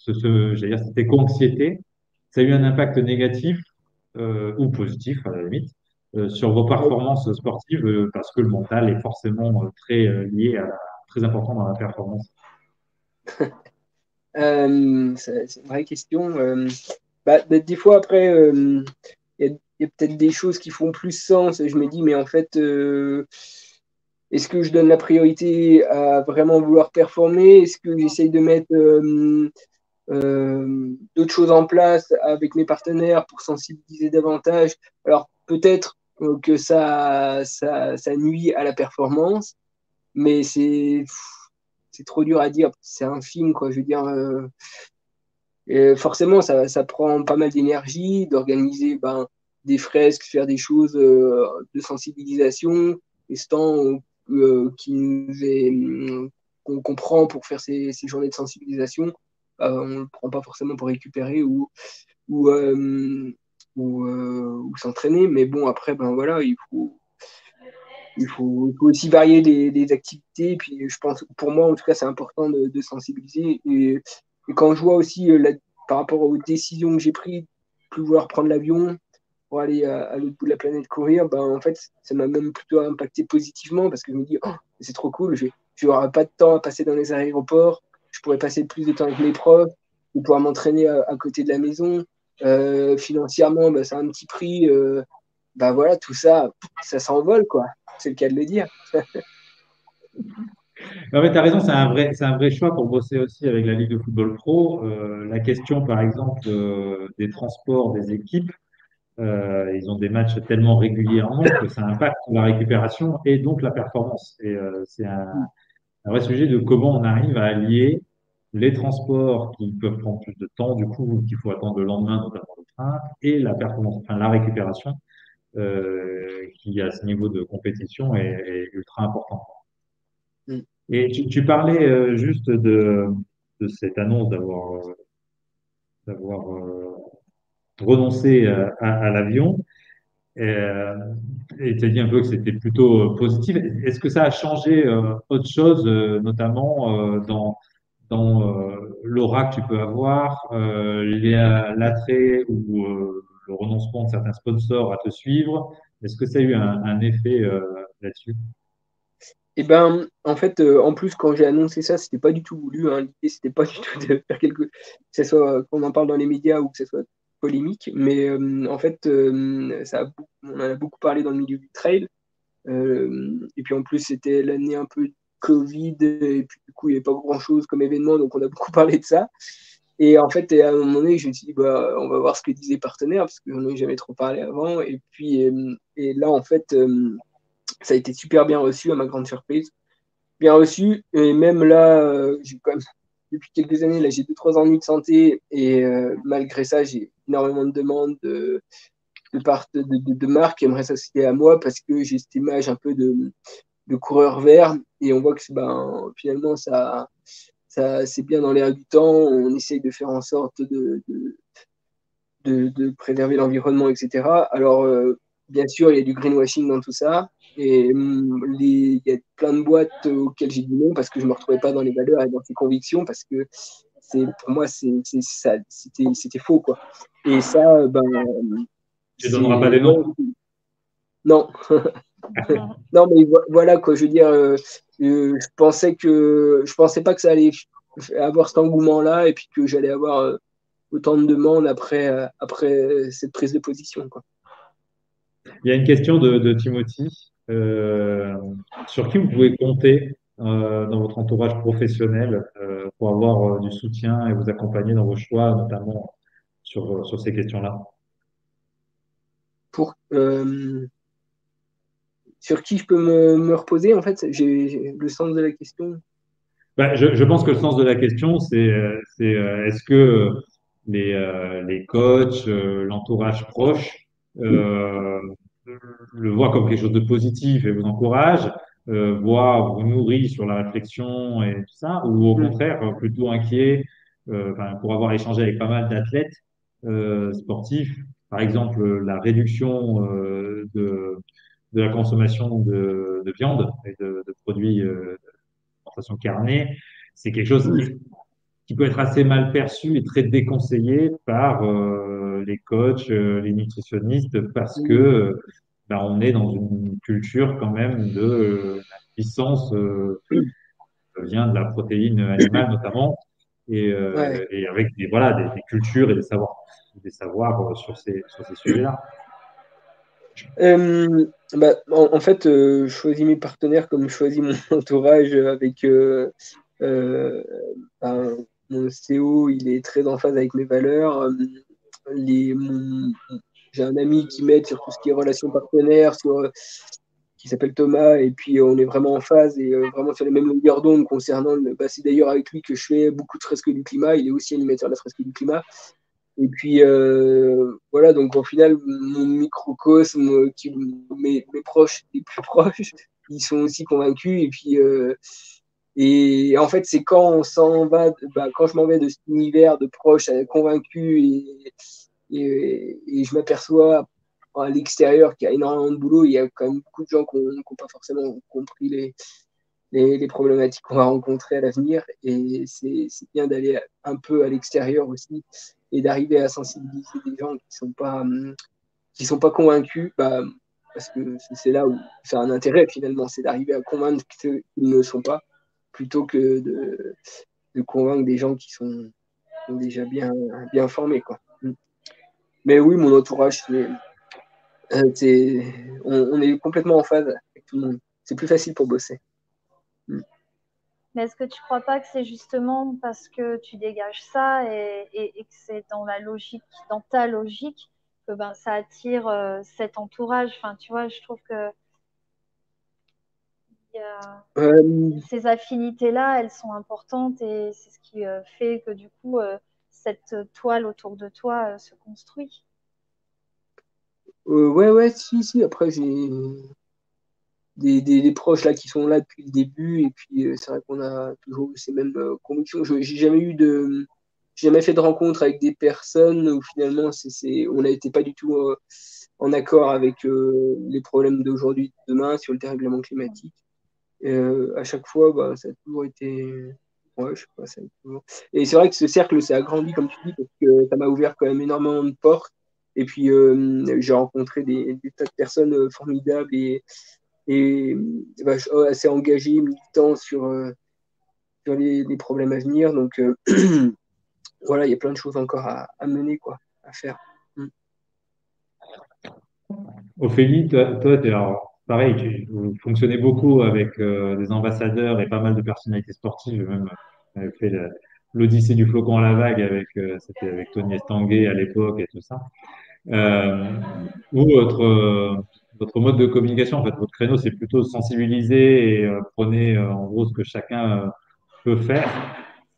j'allais dire, cette éco-anxiété, ça a eu un impact négatif ou positif à la limite sur vos performances sportives parce que le mental est forcément très lié très important dans la performance. C'est une vraie question. Des fois, après, il y a peut-être des choses qui font plus sens et je me dis, mais en fait, est-ce que je donne la priorité à vraiment vouloir performer? Est-ce que j'essaye de mettre d'autres choses en place avec mes partenaires pour sensibiliser davantage? Alors, peut-être que ça nuit à la performance, mais c'est trop dur à dire. C'est un film, quoi. Je veux dire, et forcément, ça prend pas mal d'énergie d'organiser des fresques, faire des choses de sensibilisation, et ce temps qui nous est, qu'on prend pour faire ces journées de sensibilisation, on ne le prend pas forcément pour récupérer ou, euh, ou s'entraîner. Mais bon, après, ben voilà, il faut aussi varier les activités. Et puis, je pense, pour moi, en tout cas, c'est important de sensibiliser. Et quand je vois aussi, par rapport aux décisions que j'ai prises, plus vouloir prendre l'avion pour aller à l'autre bout de la planète courir, ben, en fait, ça m'a même plutôt impacté positivement parce que je me dis, oh, c'est trop cool, je n'aurai pas de temps à passer dans les aéroports, je pourrais passer plus de temps avec mes profs, de pouvoir m'entraîner à côté de la maison. Financièrement, ben, c'est un petit prix. Ben voilà, tout ça, ça s'envole, quoi. C'est le cas de le dire. Non, mais tu as raison, c'est un vrai choix pour bosser aussi avec la Ligue de football pro. La question, par exemple, des transports des équipes, ils ont des matchs tellement régulièrement que ça impacte la récupération et donc la performance. Et c'est un vrai sujet de comment on arrive à allier les transports qui peuvent prendre plus de temps, du coup, qu'il faut attendre le lendemain, notamment le train, et la performance, enfin la récupération, qui à ce niveau de compétition est ultra important. Mm. Et tu parlais juste de cette annonce d'avoir renoncé à l'avion. Euh, et tu as dit un peu que c'était plutôt positif. Est-ce que ça a changé autre chose, notamment dans l'aura que tu peux avoir, l'attrait ou le renoncement de certains sponsors à te suivre? Est-ce que ça a eu un effet là-dessus? Et ben, en fait, en plus, quand j'ai annoncé ça, c'était pas du tout voulu, hein. L'idée, c'était pas du tout de faire que ce soit qu'on en parle dans les médias ou que ce soit polémique. Mais en fait, on en a beaucoup parlé dans le milieu du trail. Et puis en plus, c'était l'année un peu Covid, et puis du coup, il n'y avait pas grand-chose comme événement, donc on a beaucoup parlé de ça. Et en fait, à un moment donné, je me suis dit, bah, on va voir ce que disaient les partenaires, parce qu'on n'en avait jamais trop parlé avant. Et puis, et là, en fait, ça a été super bien reçu, à ma grande surprise. Bien reçu. Et même là, j'ai quand même, depuis quelques années, là, j'ai 2, 3 ennuis de santé. Et malgré ça, j'ai énormément de demandes de marques qui aimeraient s'associer à moi parce que j'ai cette image un peu de coureur vert. Et on voit que ben, finalement, ça c'est bien dans l'air du temps. On essaye de faire en sorte de préserver l'environnement, etc. Alors, bien sûr, il y a du greenwashing dans tout ça. Et il y a plein de boîtes auxquelles j'ai dit non parce que je ne me retrouvais pas dans les valeurs et dans ces convictions parce que pour moi, c'était faux, quoi. Et ça, ben, Tu ne donneras pas des ouais, noms? non. Non, mais voilà, quoi. Je veux dire, je pensais pas que ça allait avoir cet engouement-là et puis que j'allais avoir autant de demandes après cette prise de position, quoi. Il y a une question de Timothy. Sur qui vous pouvez compter dans votre entourage professionnel pour avoir du soutien et vous accompagner dans vos choix, notamment sur ces questions-là? Pour, sur qui je peux me reposer, en fait, j'ai le sens de la question. Ben, je pense que le sens de la question, est-ce que les coachs, l'entourage proche, euh, le voient comme quelque chose de positif et vous encourage, vous nourrit sur la réflexion et tout ça, ou au Mm. contraire, plutôt inquiet, enfin, pour avoir échangé avec pas mal d'athlètes sportifs, par exemple, la réduction de la consommation de viande et de produits d'alimentation carnée, c'est quelque chose qui peut être assez mal perçu et très déconseillé par les coachs, les nutritionnistes, parce que Mm. ben, on est dans une culture quand même de la puissance vient de la protéine animale notamment, Ouais. et avec voilà, des cultures et des savoirs sur ces sujets-là. Bah, en fait, je choisis mes partenaires comme je choisis mon entourage avec euh, ben, mon CO, il est très en phase avec mes valeurs. J'ai un ami qui m'aide sur tout ce qui est relations partenaires, qui s'appelle Thomas, et puis on est vraiment en phase et vraiment sur les mêmes longueurs d'onde concernant bah, c'est d'ailleurs avec lui que je fais beaucoup de fresques du climat. Il est aussi animateur de la fresque du climat. Et puis voilà, donc au final, mon microcosme, mes proches les plus proches, ils sont aussi convaincus. Et puis et en fait, c'est quand on s'en va, bah, quand je m'en vais de cet univers de proches convaincus et je m'aperçois à l'extérieur qu'il y a énormément de boulot, il y a quand même beaucoup de gens qui n'ont pas forcément compris les problématiques qu'on va rencontrer à l'avenir. Et c'est bien d'aller un peu à l'extérieur aussi et d'arriver à sensibiliser des gens qui sont pas convaincus, bah, parce que c'est là où c'est un intérêt finalement, c'est d'arriver à convaincre ceux qui ne le sont pas, plutôt que de convaincre des gens qui sont déjà bien formés, quoi. Mais oui, mon entourage, on est complètement en phase avec tout le monde. C'est plus facile pour bosser. Mais est-ce que tu crois pas que c'est justement parce que tu dégages ça et que c'est dans la logique, dans ta logique, que ben, ça attire cet entourage. Enfin, tu vois, je trouve que y a Euh, ces affinités-là, elles sont importantes et c'est ce qui fait que du coup, cette toile autour de toi se construit. ouais, ouais, si, si. Après, j'ai des proches là qui sont là depuis le début et puis c'est vrai qu'on a toujours eu ces mêmes convictions. J'ai jamais fait de rencontre avec des personnes où finalement on n'était pas du tout en accord avec les problèmes d'aujourd'hui, de demain sur le dérèglement climatique. À chaque fois, bah, ça a toujours été. Ouais, je sais pas, ça a toujours. Et c'est vrai que ce cercle s'est agrandi, comme tu dis, parce que ça m'a ouvert quand même énormément de portes. Et puis, j'ai rencontré des tas de personnes formidables et bah, assez engagées, militants sur les problèmes à venir. Donc, voilà, il y a plein de choses encore à mener, quoi, à faire. Mm. Ophélie, alors, pareil, vous fonctionnez beaucoup avec des ambassadeurs et pas mal de personnalités sportives. J'ai même fait l'Odyssée du flocon à la vague c'était avec Tony Estanguet à l'époque et tout ça. Euh, Vous, votre mode de communication, en fait, votre créneau, c'est plutôt sensibiliser et prenez en gros ce que chacun peut faire.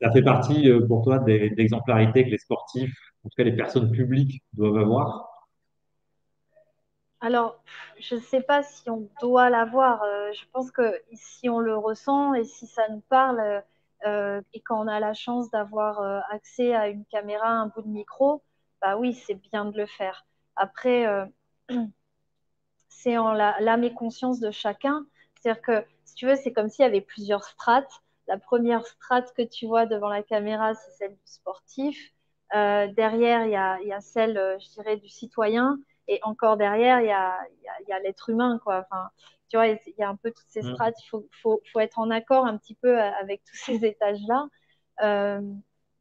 Ça fait partie pour toi d'exemplarité que les sportifs, en tout cas les personnes publiques, doivent avoir. Alors, je ne sais pas si on doit l'avoir. Je pense que si on le ressent et si ça nous parle, et quand on a la chance d'avoir accès à une caméra, un bout de micro, bah oui, c'est bien de le faire. Après, c'est en l'âme et conscience de chacun. C'est-à-dire que, si tu veux, c'est comme s'il y avait plusieurs strates. La première strate que tu vois devant la caméra, c'est celle du sportif. Derrière, il y a celle, je dirais, du citoyen. Et encore derrière, il y a l'être humain, quoi. Enfin, tu vois, il y a un peu toutes ces Mm. strates. Faut être en accord un petit peu avec tous ces étages-là. Euh,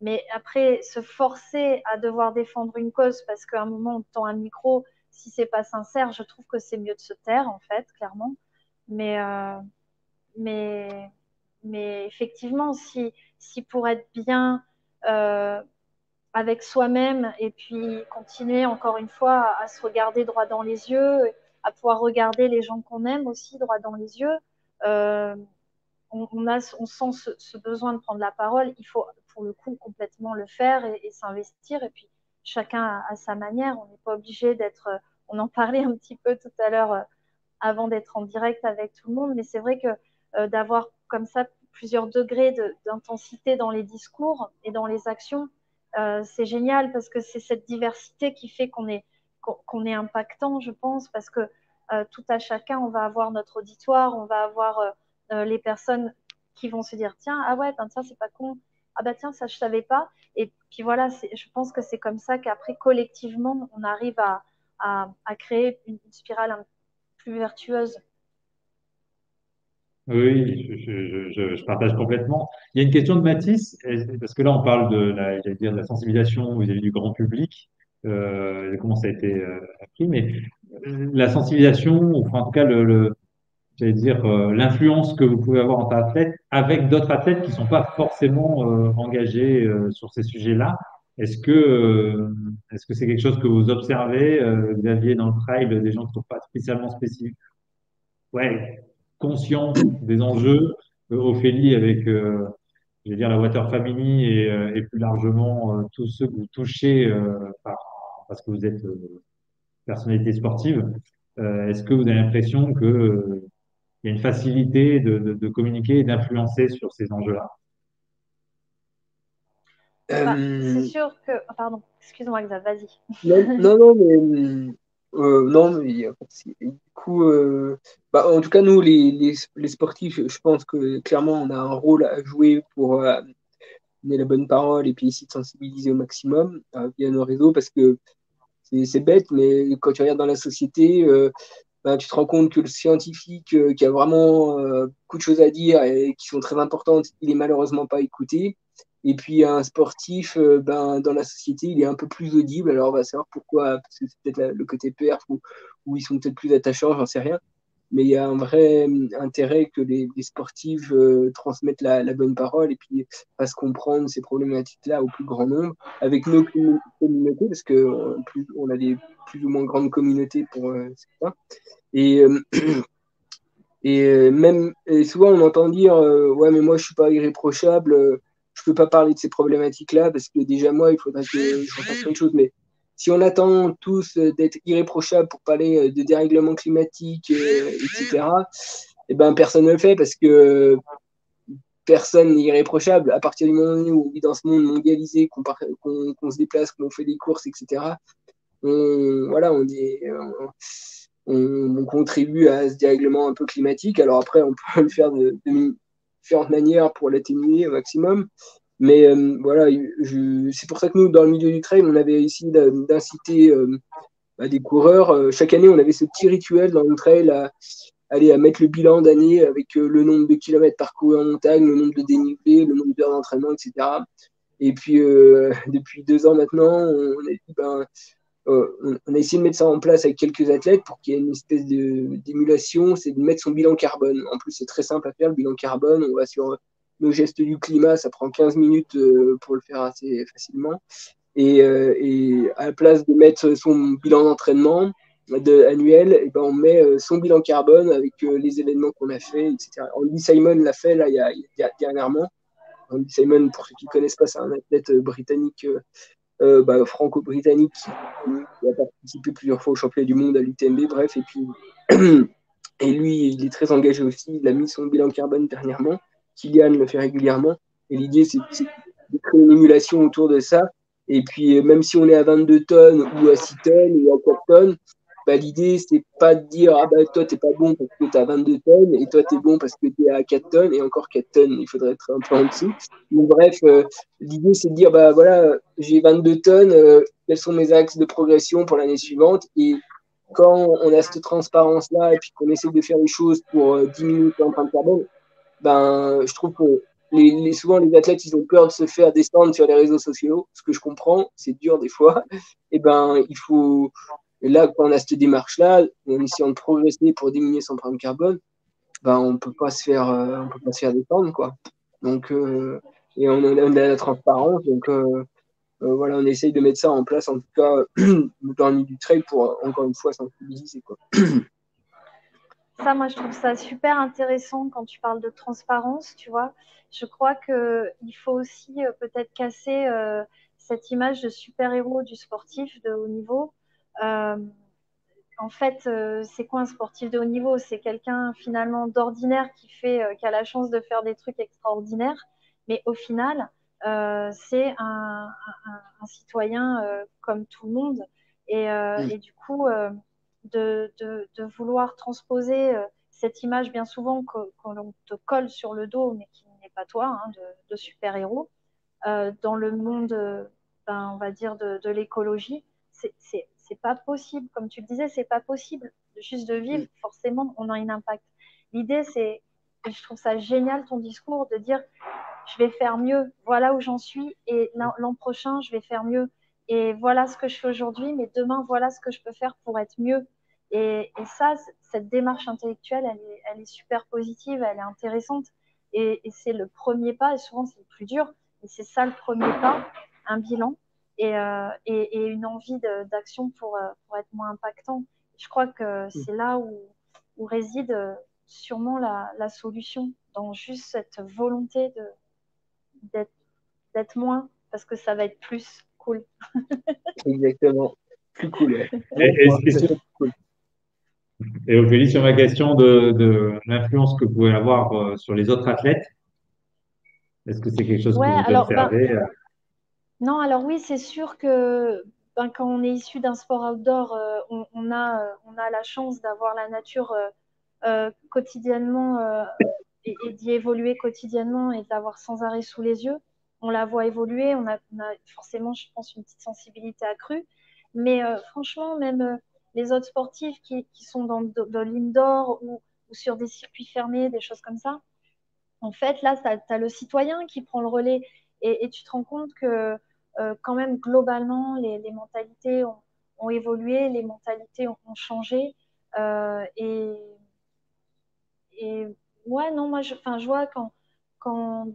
mais après, se forcer à devoir défendre une cause parce qu'à un moment, on tend un micro, si c'est pas sincère, je trouve que c'est mieux de se taire, en fait, clairement. Mais, euh, mais mais effectivement, si pour être bien avec soi-même et puis continuer encore une fois à se regarder droit dans les yeux, à pouvoir regarder les gens qu'on aime aussi droit dans les yeux, on sent ce besoin de prendre la parole. Il faut pour le coup complètement le faire et s'investir. Et puis chacun à sa manière. On n'est pas obligé d'être. On en parlait un petit peu tout à l'heure avant d'être en direct avec tout le monde, mais c'est vrai que d'avoir comme ça plusieurs degrés d'intensité dans les discours et dans les actions, c'est génial parce que c'est cette diversité qui fait qu'on est impactant, je pense, parce que tout à chacun, on va avoir notre auditoire, on va avoir les personnes qui vont se dire tiens, ah ouais, ben, tiens, c'est pas con, ah bah tiens, ça je savais pas. Et puis voilà, je pense que c'est comme ça qu'après, collectivement, on arrive à créer une spirale un peu plus vertueuse. Oui, je partage complètement. Il y a une question de Mathis, parce que là, on parle j'allais dire, de la sensibilisation vis-à-vis du grand public, et comment ça a été appris, mais la sensibilisation, ou enfin, en tout cas, j'allais dire, l'influence que vous pouvez avoir en tant qu'athlète avec d'autres athlètes qui ne sont pas forcément engagés sur ces sujets-là. Est-ce que c'est quelque chose que vous observez, Xavier, dans le trail, des gens qui ne sont pas spécialement spécifiques? Ouais, conscient des enjeux. Ophélie avec, je vais dire, la Water Family et plus largement tous ceux que vous touchez parce que vous êtes personnalité sportive. Est-ce que vous avez l'impression que, il y a une facilité de communiquer et d'influencer sur ces enjeux-là? Bah, c'est Euh, sûr que. Pardon, excuse-moi, Xav, vas-y. non, non, non, mais non, mais il y a pas de souci. Et du coup, bah, en tout cas, nous, les sportifs, je pense que clairement, on a un rôle à jouer pour donner la bonne parole et puis essayer de sensibiliser au maximum via nos réseaux parce que c'est bête, mais quand tu regardes dans la société, ben, tu te rends compte que le scientifique qui a vraiment beaucoup de choses à dire et qui sont très importantes, il est malheureusement pas écouté. Et puis un sportif, ben, dans la société, il est un peu plus audible. Alors on va savoir pourquoi, parce que c'est peut-être le côté perf où ils sont peut-être plus attachants, j'en sais rien. Mais il y a un vrai intérêt que les sportifs transmettent la bonne parole et puis fassent comprendre ces problématiques-là au plus grand nombre avec nos communautés, parce que on a des plus ou moins grandes communautés pour certains. Et, et souvent, on entend dire ouais, mais moi, je suis pas irréprochable, je peux pas parler de ces problématiques-là parce que déjà, moi, il faudrait que je fasse plein de choses. Mais si on attend tous d'être irréprochables pour parler de dérèglement climatique, etc., et ben, personne ne le fait parce que personne n'est irréprochable. À partir du moment où on vit dans ce monde mondialisé, qu'on se déplace, qu'on fait des courses, etc., voilà, on contribue à ce dérèglement un peu climatique. Alors après, on peut le faire de différentes manières pour l'atténuer au maximum. Mais voilà, c'est pour ça que nous, dans le milieu du trail, on avait essayé d'inciter des coureurs. Chaque année, on avait ce petit rituel dans le trail à mettre le bilan d'année avec le nombre de kilomètres parcourus en montagne, le nombre de dénivelés, le nombre d'heures d'entraînement, etc. Et puis, depuis 2 ans maintenant, on a essayé de mettre ça en place avec quelques athlètes pour qu'il y ait une espèce d'émulation, c'est de mettre son bilan carbone. En plus, c'est très simple à faire, le bilan carbone. On va sur nos gestes du climat, ça prend 15 minutes pour le faire assez facilement. Et à la place de mettre son bilan d'entraînement annuel, et ben on met son bilan carbone avec les événements qu'on a fait, etc. Andy Simon l'a fait là, dernièrement. Andy Simon, pour ceux qui ne connaissent pas, c'est un athlète britannique franco-britannique qui a participé plusieurs fois au championnat du monde à l'UTMB, bref, et puis et lui, il est très engagé aussi, il a mis son bilan carbone dernièrement, Kylian le fait régulièrement, et l'idée, c'est de créer une émulation autour de ça, et puis même si on est à 22 tonnes, ou à 6 tonnes, ou à 4 tonnes, bah, l'idée, c'est pas de dire ah bah toi t'es pas bon parce que t'as 22 tonnes et toi t'es bon parce que t'es à 4 tonnes et encore 4 tonnes, il faudrait être un peu en dessous. Donc bref, l'idée c'est de dire bah voilà, j'ai 22 tonnes, quels sont mes axes de progression pour l'année suivante et quand on a cette transparence là et puis qu'on essaie de faire les choses pour diminuer l'empreinte carbone, ben je trouve que souvent les athlètes ils ont peur de se faire descendre sur les réseaux sociaux, ce que je comprends, c'est dur des fois. Et ben il faut et là, quand on a cette démarche-là, en essayant de progresser pour diminuer son empreinte carbone, ben, on peut pas se faire défendre, quoi. Donc, et on a la transparence, donc voilà, on essaye de mettre ça en place, en tout cas, dans le milieu du trail pour, encore une fois, sensibiliser, quoi. Ça, moi, je trouve ça super intéressant quand tu parles de transparence, tu vois. Je crois qu'il faut aussi peut-être casser cette image de super-héros du sportif de haut niveau. Euh, En fait, c'est quoi un sportif de haut niveau? C'est quelqu'un finalement d'ordinaire qui a la chance de faire des trucs extraordinaires, mais au final, c'est un citoyen comme tout le monde. Et du coup, de vouloir transposer cette image bien souvent qu'on te colle sur le dos, mais qui n'est pas toi, hein, de super-héros, dans le monde, ben, on va dire, de l'écologie, c'est pas possible. Comme tu le disais, c'est pas possible juste de vivre. Forcément, on a un impact. L'idée, c'est, et je trouve ça génial ton discours, de dire, je vais faire mieux, voilà où j'en suis, et l'an prochain, je vais faire mieux. Et voilà ce que je fais aujourd'hui, mais demain, voilà ce que je peux faire pour être mieux. Et ça, cette démarche intellectuelle, elle est super positive, elle est intéressante. Et c'est le premier pas, et souvent c'est le plus dur, et c'est ça le premier pas, un bilan et une envie d'action pour être moins impactant. Je crois que c'est là où réside sûrement la solution, dans juste cette volonté d'être d'être moins, parce que ça va être plus cool. Exactement. Plus cool, ouais. Et, Bon, et, quoi, et ça sur, fait plus cool. et Ophélie, sur ma question de l'influence que vous pouvez avoir sur les autres athlètes, est-ce que c'est quelque chose que Ouais, vous alors, ben, observez? non, alors oui, c'est sûr que ben, quand on est issu d'un sport outdoor, on a la chance d'avoir la nature quotidiennement et d'y évoluer quotidiennement et de l'avoir sans arrêt sous les yeux. On la voit évoluer, on a forcément, je pense, une petite sensibilité accrue. Mais franchement, même les autres sportifs qui sont dans l'indoor ou sur des circuits fermés, des choses comme ça, en fait, là, tu as le citoyen qui prend le relais et tu te rends compte que quand même, globalement, les mentalités ont évolué, les mentalités ont changé. Euh, et, et ouais, non, moi, je vois quand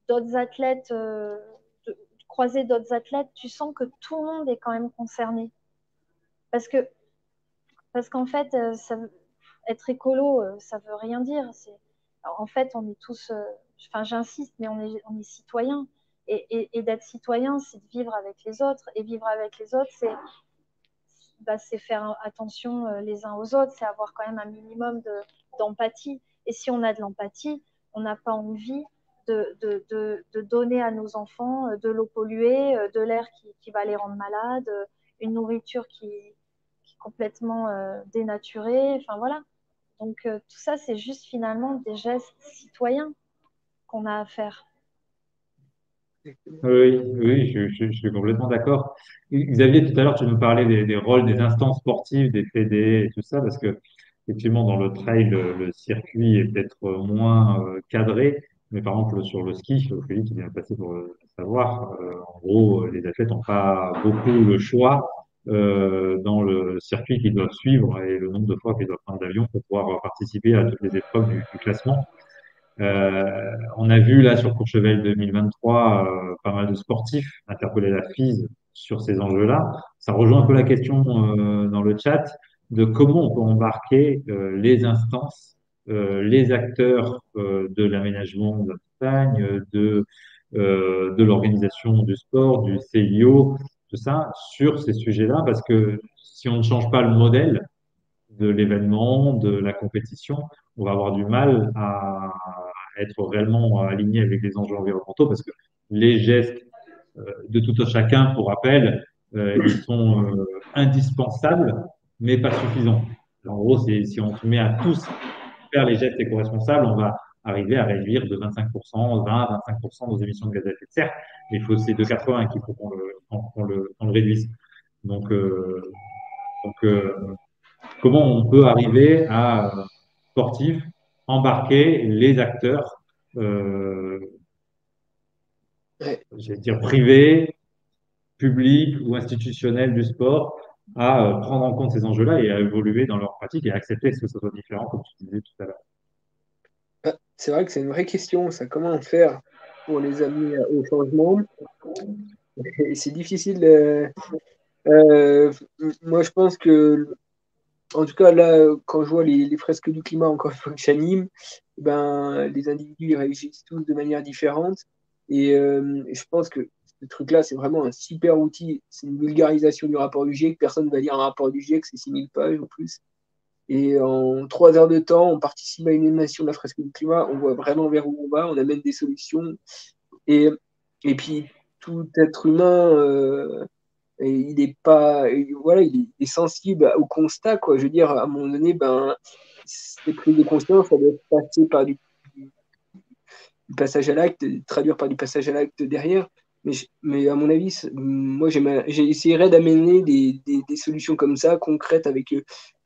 d'autres athlètes, croiser d'autres athlètes, tu sens que tout le monde est quand même concerné. Parce que, parce qu'en fait, être écolo, ça veut rien dire. Alors, en fait, on est tous, enfin, j'insiste, mais on est citoyens. Et d'être citoyen, c'est de vivre avec les autres. Et vivre avec les autres, c'est faire attention les uns aux autres, c'est avoir quand même un minimum d'empathie. Et si on a de l'empathie, on n'a pas envie de donner à nos enfants de l'eau polluée, de l'air qui va les rendre malades, une nourriture qui est complètement dénaturée. Enfin voilà. Donc tout ça, c'est juste finalement des gestes citoyens qu'on a à faire. Oui, oui, je suis complètement d'accord. Xavier, tout à l'heure, tu nous parlais des rôles des instances sportives, des fédés et tout ça, parce que effectivement, dans le trail, le circuit est peut-être moins cadré, mais par exemple sur le ski, Ophélie qui vient de passer pour le savoir, en gros, les athlètes n'ont pas beaucoup le choix dans le circuit qu'ils doivent suivre et le nombre de fois qu'ils doivent prendre l'avion pour pouvoir participer à toutes les épreuves du classement. On a vu là sur Courchevel 2023 pas mal de sportifs interpeller la FIS sur ces enjeux-là. Ça rejoint un peu la question dans le chat de comment on peut embarquer les instances, les acteurs de l'aménagement de la montagne, de l'organisation du sport, du CIO, tout ça, sur ces sujets-là, parce que si on ne change pas le modèle de l'événement, de la compétition, on va avoir du mal à être réellement aligné avec les enjeux environnementaux parce que les gestes de tout un chacun, pour rappel, ils sont indispensables, mais pas suffisants. En gros, si on se met à tous faire les gestes éco-responsables, on va arriver à réduire de 25%, 20-25% nos émissions de gaz à effet de serre. Mais il faut c'est de 80 qu'il faut qu'on le réduise. Donc, comment on peut arriver à sportifs embarquer les acteurs euh, Ouais, j'allais dire privés, publics ou institutionnels du sport à prendre en compte ces enjeux-là et à évoluer dans leur pratique et à accepter que ce soit différent, comme tu disais tout à l'heure. C'est vrai que c'est une vraie question, ça. Comment faire pour les amener au changement? Et c'est difficile. Euh, Moi, je pense que, en tout cas, là, quand je vois les fresques du climat, encore une fois que j'anime, ben, les individus ils réagissent tous de manière différente. Et je pense que ce truc-là, c'est vraiment un super outil. C'est une vulgarisation du rapport du GIEC. Personne ne va lire un rapport du GIEC, c'est 6000 pages ou plus. Et en 3 heures de temps, on participe à une animation de la fresque du climat, on voit vraiment vers où on va, on amène des solutions. Et, et puis, tout être humain, il est pas, voilà, il est sensible au constat, quoi. Je veux dire, à un moment donné, ben, ces prises de conscience, ça doit passer par du passage à l'acte, traduire par du passage à l'acte derrière. Mais à mon avis, moi, j'essaierais d'amener des solutions comme ça, concrètes, avec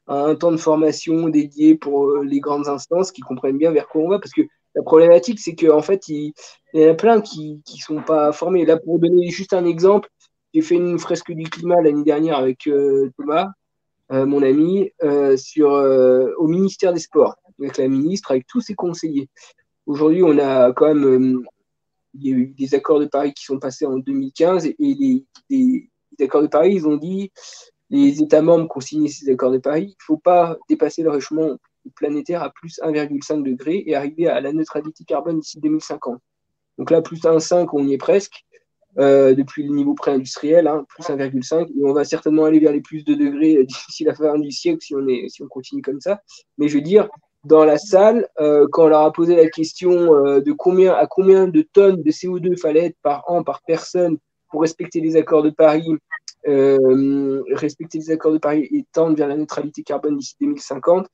un temps de formation dédié pour les grandes instances qui comprennent bien vers quoi on va. Parce que la problématique, c'est qu'en fait, il y en a plein qui ne sont pas formés. Là, pour donner juste un exemple, j'ai fait une fresque du climat l'année dernière avec Thomas, mon ami, au ministère des Sports, avec la ministre, avec tous ses conseillers. Aujourd'hui, on a quand même, il y a eu des accords de Paris qui sont passés en 2015 et les accords de Paris, ils ont dit, les États membres qui ont signé ces accords de Paris, il ne faut pas dépasser le réchauffement planétaire à plus 1,5 degré et arriver à la neutralité carbone d'ici 2050. Donc là, plus 1,5, on y est presque, depuis le niveau pré-industriel, hein, plus 1,5, et on va certainement aller vers les plus de degrés d'ici la fin du siècle si on continue comme ça. Mais je veux dire, dans la salle, quand on leur a posé la question à combien de tonnes de CO2 fallait être par an, par personne, pour respecter les accords de Paris, et tendre vers la neutralité carbone d'ici 2050,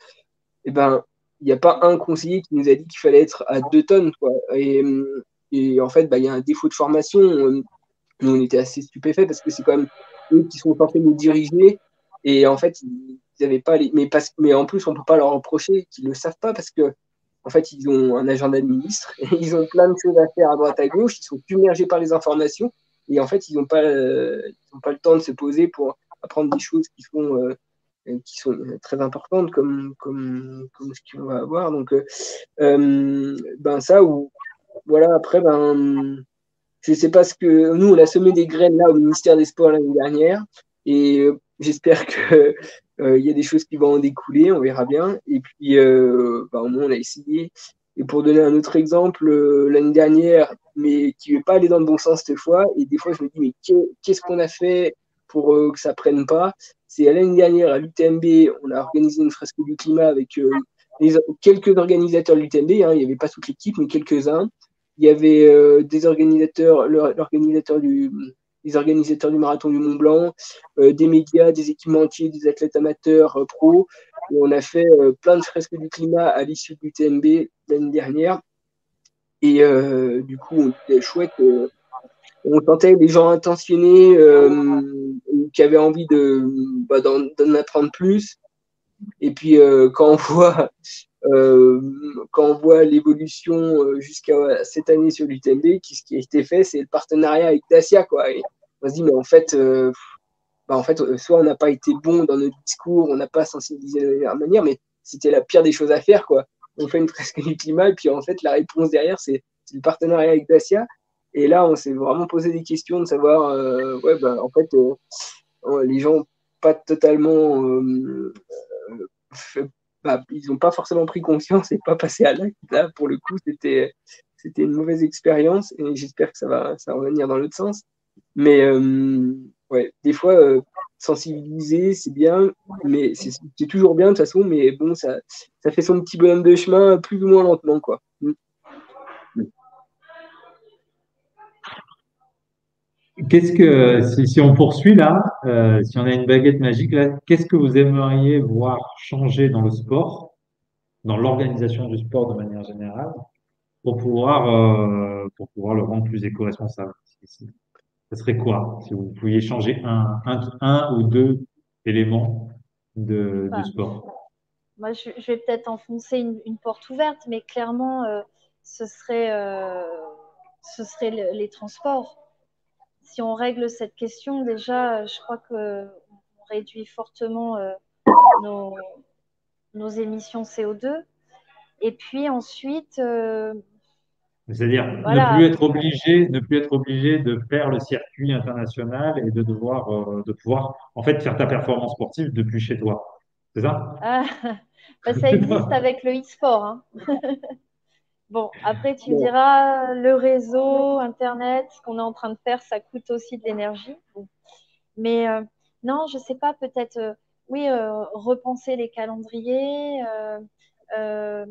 eh ben, il n'y a pas un conseiller qui nous a dit qu'il fallait être à 2 tonnes, quoi. Et en fait, bah, il y a un défaut de formation. Nous, on était assez stupéfaits parce que c'est quand même eux qui sont censés nous diriger. Et en fait, ils n'avaient pas les. Mais en plus, on ne peut pas leur reprocher qu'ils ne le savent pas parce que en fait, ils ont un agenda de ministre et ils ont plein de choses à faire à droite à gauche. Ils sont submergés par les informations et en fait, ils n'ont pas le temps de se poser pour apprendre des choses qui sont très importantes comme ce qu'on va avoir. Donc, ben ça, ou voilà, après, ben, je sais pas ce que. Nous, on a semé des graines là au ministère des Sports l'année dernière et j'espère que il y a des choses qui vont en découler, on verra bien. Et puis, ben, au moins, on a essayé. Et pour donner un autre exemple, l'année dernière, mais qui ne veut pas aller dans le bon sens cette fois, et des fois, je me dis, mais qu'est-ce qu'on a fait pour que ça prenne pas? C'est l'année dernière à l'UTMB, on a organisé une fresque du climat avec quelques organisateurs de l'UTMB, hein, il n'y avait pas toute l'équipe, mais quelques-uns. Il y avait des organisateurs, les organisateurs du marathon du Mont Blanc, des médias, des équipementiers, des athlètes amateurs, pros. Et on a fait plein de fresques du climat à l'issue du TMB l'année dernière. Et du coup, c'était chouette. On tentait les gens intentionnés qui avaient envie d'en apprendre plus. Et puis, quand on voit l'évolution jusqu'à cette année sur l'UTMB, ce qui a été fait, c'est le partenariat avec Dacia, quoi. Et on se dit, mais en fait, soit on n'a pas été bon dans notre discours, on n'a pas sensibilisé de la meilleure manière, mais c'était la pire des choses à faire, quoi. On fait une fresque du climat, et puis en fait, la réponse derrière, c'est le partenariat avec Dacia. Et là, on s'est vraiment posé des questions de savoir, ouais, bah, en fait, les gens pas totalement ils n'ont pas forcément pris conscience et pas passé à l'acte. Là, pour le coup, c'était une mauvaise expérience et j'espère que ça va revenir dans l'autre sens. Mais ouais, des fois, sensibiliser, c'est bien, mais c'est toujours bien de toute façon, mais bon, ça fait son petit bonhomme de chemin plus ou moins lentement, quoi. Si on poursuit là, si on a une baguette magique là, qu'est-ce que vous aimeriez voir changer dans le sport, dans l'organisation du sport de manière générale, pour pouvoir le rendre plus éco-responsable? Ce serait quoi si vous pouviez changer un ou deux éléments du Enfin, sport? moi, je vais peut-être enfoncer une porte ouverte, mais clairement, ce serait, les transports. Si on règle cette question, déjà, je crois qu'on réduit fortement nos, nos émissions CO2. Et puis ensuite, C'est-à-dire voilà, ne plus être obligé de faire le circuit international et de pouvoir en fait faire ta performance sportive depuis chez toi. C'est ça? ah, bah, ça existe avec le e-sport, hein. Bon, après, tu me Bon, diras, le réseau, Internet, ce qu'on est en train de faire, ça coûte aussi de l'énergie. Bon. Mais non, je sais pas, peut-être, oui, repenser les calendriers, euh,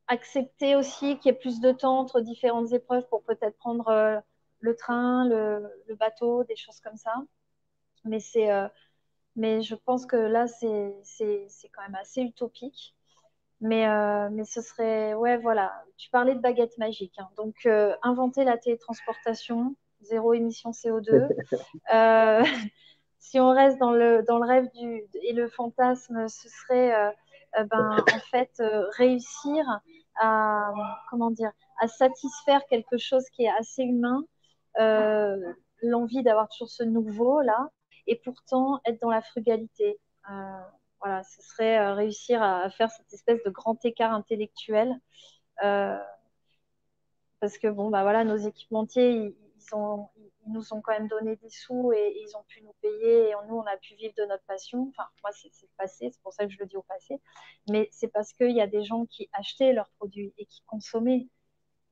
accepter aussi qu'il y ait plus de temps entre différentes épreuves pour peut-être prendre le train, le bateau, des choses comme ça. Mais mais je pense que là, c'est quand même assez utopique. Mais ce serait, ouais, voilà. Tu parlais de baguette magique, hein. Donc, inventer la télétransportation, zéro émission CO2. Euh, si on reste dans le rêve et le fantasme, ce serait, en fait, réussir à, comment dire, à satisfaire quelque chose qui est assez humain, euh, l'envie d'avoir toujours ce nouveau là, et pourtant être dans la frugalité. Euh, voilà, ce serait réussir à faire cette espèce de grand écart intellectuel. Euh, Parce que bon, bah voilà, nos équipementiers, ils nous ont quand même donné des sous et ils ont pu nous payer et nous, on a pu vivre de notre passion. Enfin, moi, c'est le passé, c'est pour ça que je le dis au passé. Mais c'est parce qu'il y a des gens qui achetaient leurs produits et qui consommaient.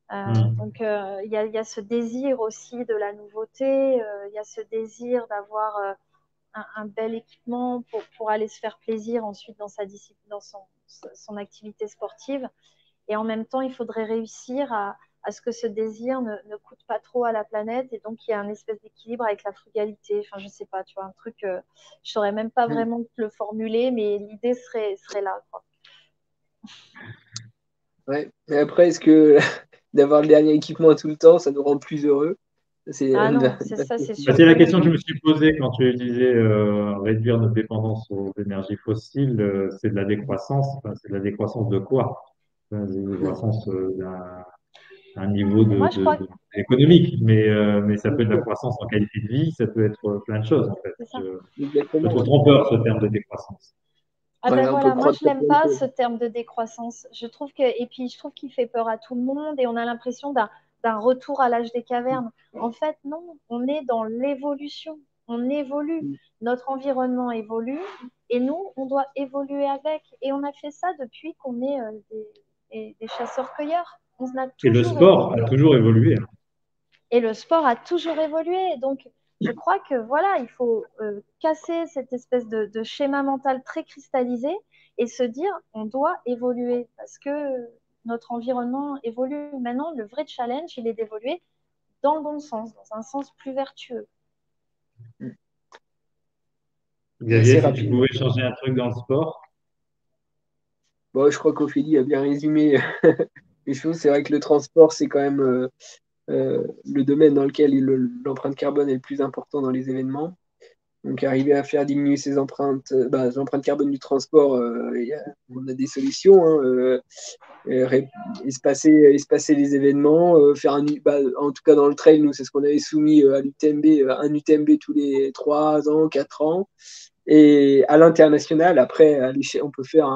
Hmm. Donc, il y a ce désir aussi de la nouveauté, il y a ce désir d'avoir un bel équipement pour aller se faire plaisir ensuite dans sa discipline, dans son activité sportive. Et en même temps, il faudrait réussir à ce que ce désir ne coûte pas trop à la planète et donc il y a un espèce d'équilibre avec la frugalité. Enfin, je sais pas, tu vois, un truc, je saurais même pas vraiment le formuler, mais l'idée serait là, quoi. ouais. Mais après, est-ce que d'avoir le dernier équipement tout le temps, ça nous rend plus heureux? C'est Ah une non, c'est ça, c'est Bah, sûr c'est que la non. question que je me suis posée quand tu disais réduire notre dépendance aux énergies fossiles. C'est de la décroissance. Enfin, c'est de la décroissance de quoi? C'est de la décroissance d'un niveau Moi, je crois que économique, mais ça peut être de la croissance en qualité de vie, ça peut être plein de choses en fait. c'est ça. Je exactement. trouve Ouais. trompeur ce terme de décroissance. Ah ben Voilà, on peut voilà, moi croire je à l'aime plein de pas choses. ce terme de décroissance. Et puis je trouve qu'il fait peur à tout le monde et on a l'impression d'un retour à l'âge des cavernes. En fait, non, on est dans l'évolution. On évolue. Notre environnement évolue et nous, on doit évoluer avec. Et on a fait ça depuis qu'on est des chasseurs-cueilleurs. On a Et le toujours sport a évolué. toujours évolué. Et le sport a toujours évolué. Donc, je crois que voilà, il faut casser cette espèce de schéma mental très cristallisé et se dire on doit évoluer parce que notre environnement évolue. Maintenant, le vrai challenge, il est d'évoluer dans le bon sens, dans un sens plus vertueux. Et assez Xavier, si tu rapidement. pouvais changer un truc dans le sport, Bon, je crois qu'Ophélie a bien résumé les choses. C'est vrai que le transport, c'est quand même le domaine dans lequel l'empreinte carbone est le plus important dans les événements. Donc, arriver à faire diminuer ces empreintes, les empreintes carbone du transport, on a des solutions, hein, espacer les événements, en tout cas dans le trail, nous, c'est ce qu'on avait soumis à l'UTMB, un UTMB tous les 3 ans, 4 ans. Et à l'international, après, on peut faire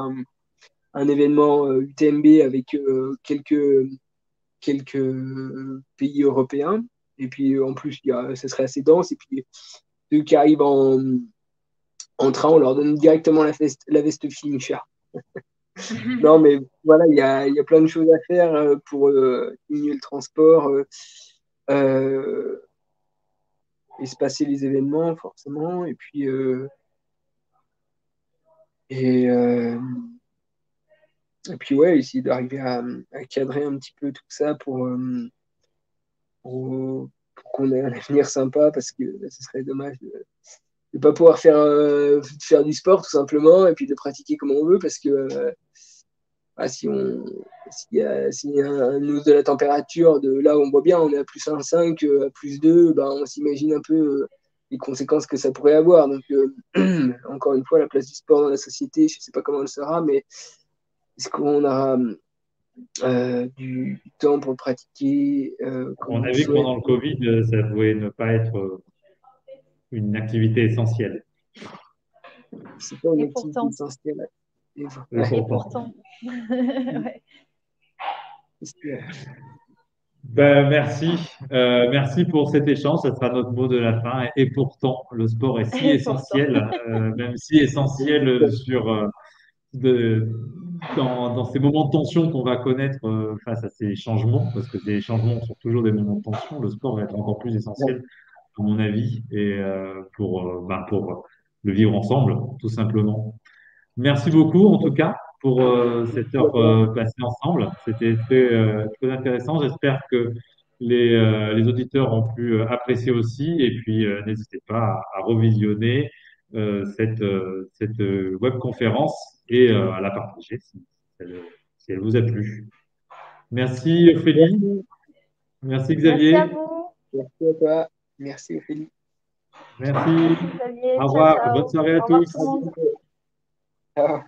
un événement UTMB avec quelques pays européens. Et puis en plus, ça serait assez dense. Et puis ceux qui arrivent en train, on leur donne directement la veste finisher. Non, mais voilà, il y a plein de choses à faire pour diminuer le transport, euh, espacer les événements, forcément. Et, euh, et puis ouais, essayer d'arriver à cadrer un petit peu tout ça pour qu'on ait un avenir sympa, parce que ce serait dommage de ne pas pouvoir faire du sport tout simplement et puis de pratiquer comme on veut parce que si on s'il y a une hausse de la température de là où on voit bien on est à plus 1,5 à plus 2, ben, on s'imagine un peu les conséquences que ça pourrait avoir. Donc encore une fois, la place du sport dans la société, je ne sais pas comment elle sera, mais est-ce qu'on aura du temps pour le pratiquer comme on on le a vu que souhaite? pendant le Covid, ça pouvait ne pas être une activité essentielle. C'est pas une Et activité pourtant, essentielle. Et Et pourtant. pourtant. Ouais. Ben, merci. Merci pour cet échange. Ça sera notre mot de la fin. Et pourtant, le sport est si Et pourtant. essentiel, même si essentiel de, dans ces moments de tension qu'on va connaître face à ces changements, parce que ces changements sont toujours des moments de tension. Le sport va être encore plus essentiel, à mon avis, et pour le vivre ensemble, tout simplement. Merci beaucoup, en tout cas, pour cette heure passée ensemble. C'était très intéressant. J'espère que les auditeurs ont pu apprécier aussi. Et puis, n'hésitez pas à revisionner cette webconférence et à la partager si elle vous a plu. Merci, Ophélie. Merci. Merci, Merci à Xavier. vous. Merci à toi. Merci, Ophélie. Merci. Merci Xavier. Au Ciao, revoir. Bonne ciao. soirée à Au revoir tous. tout le monde. Ciao.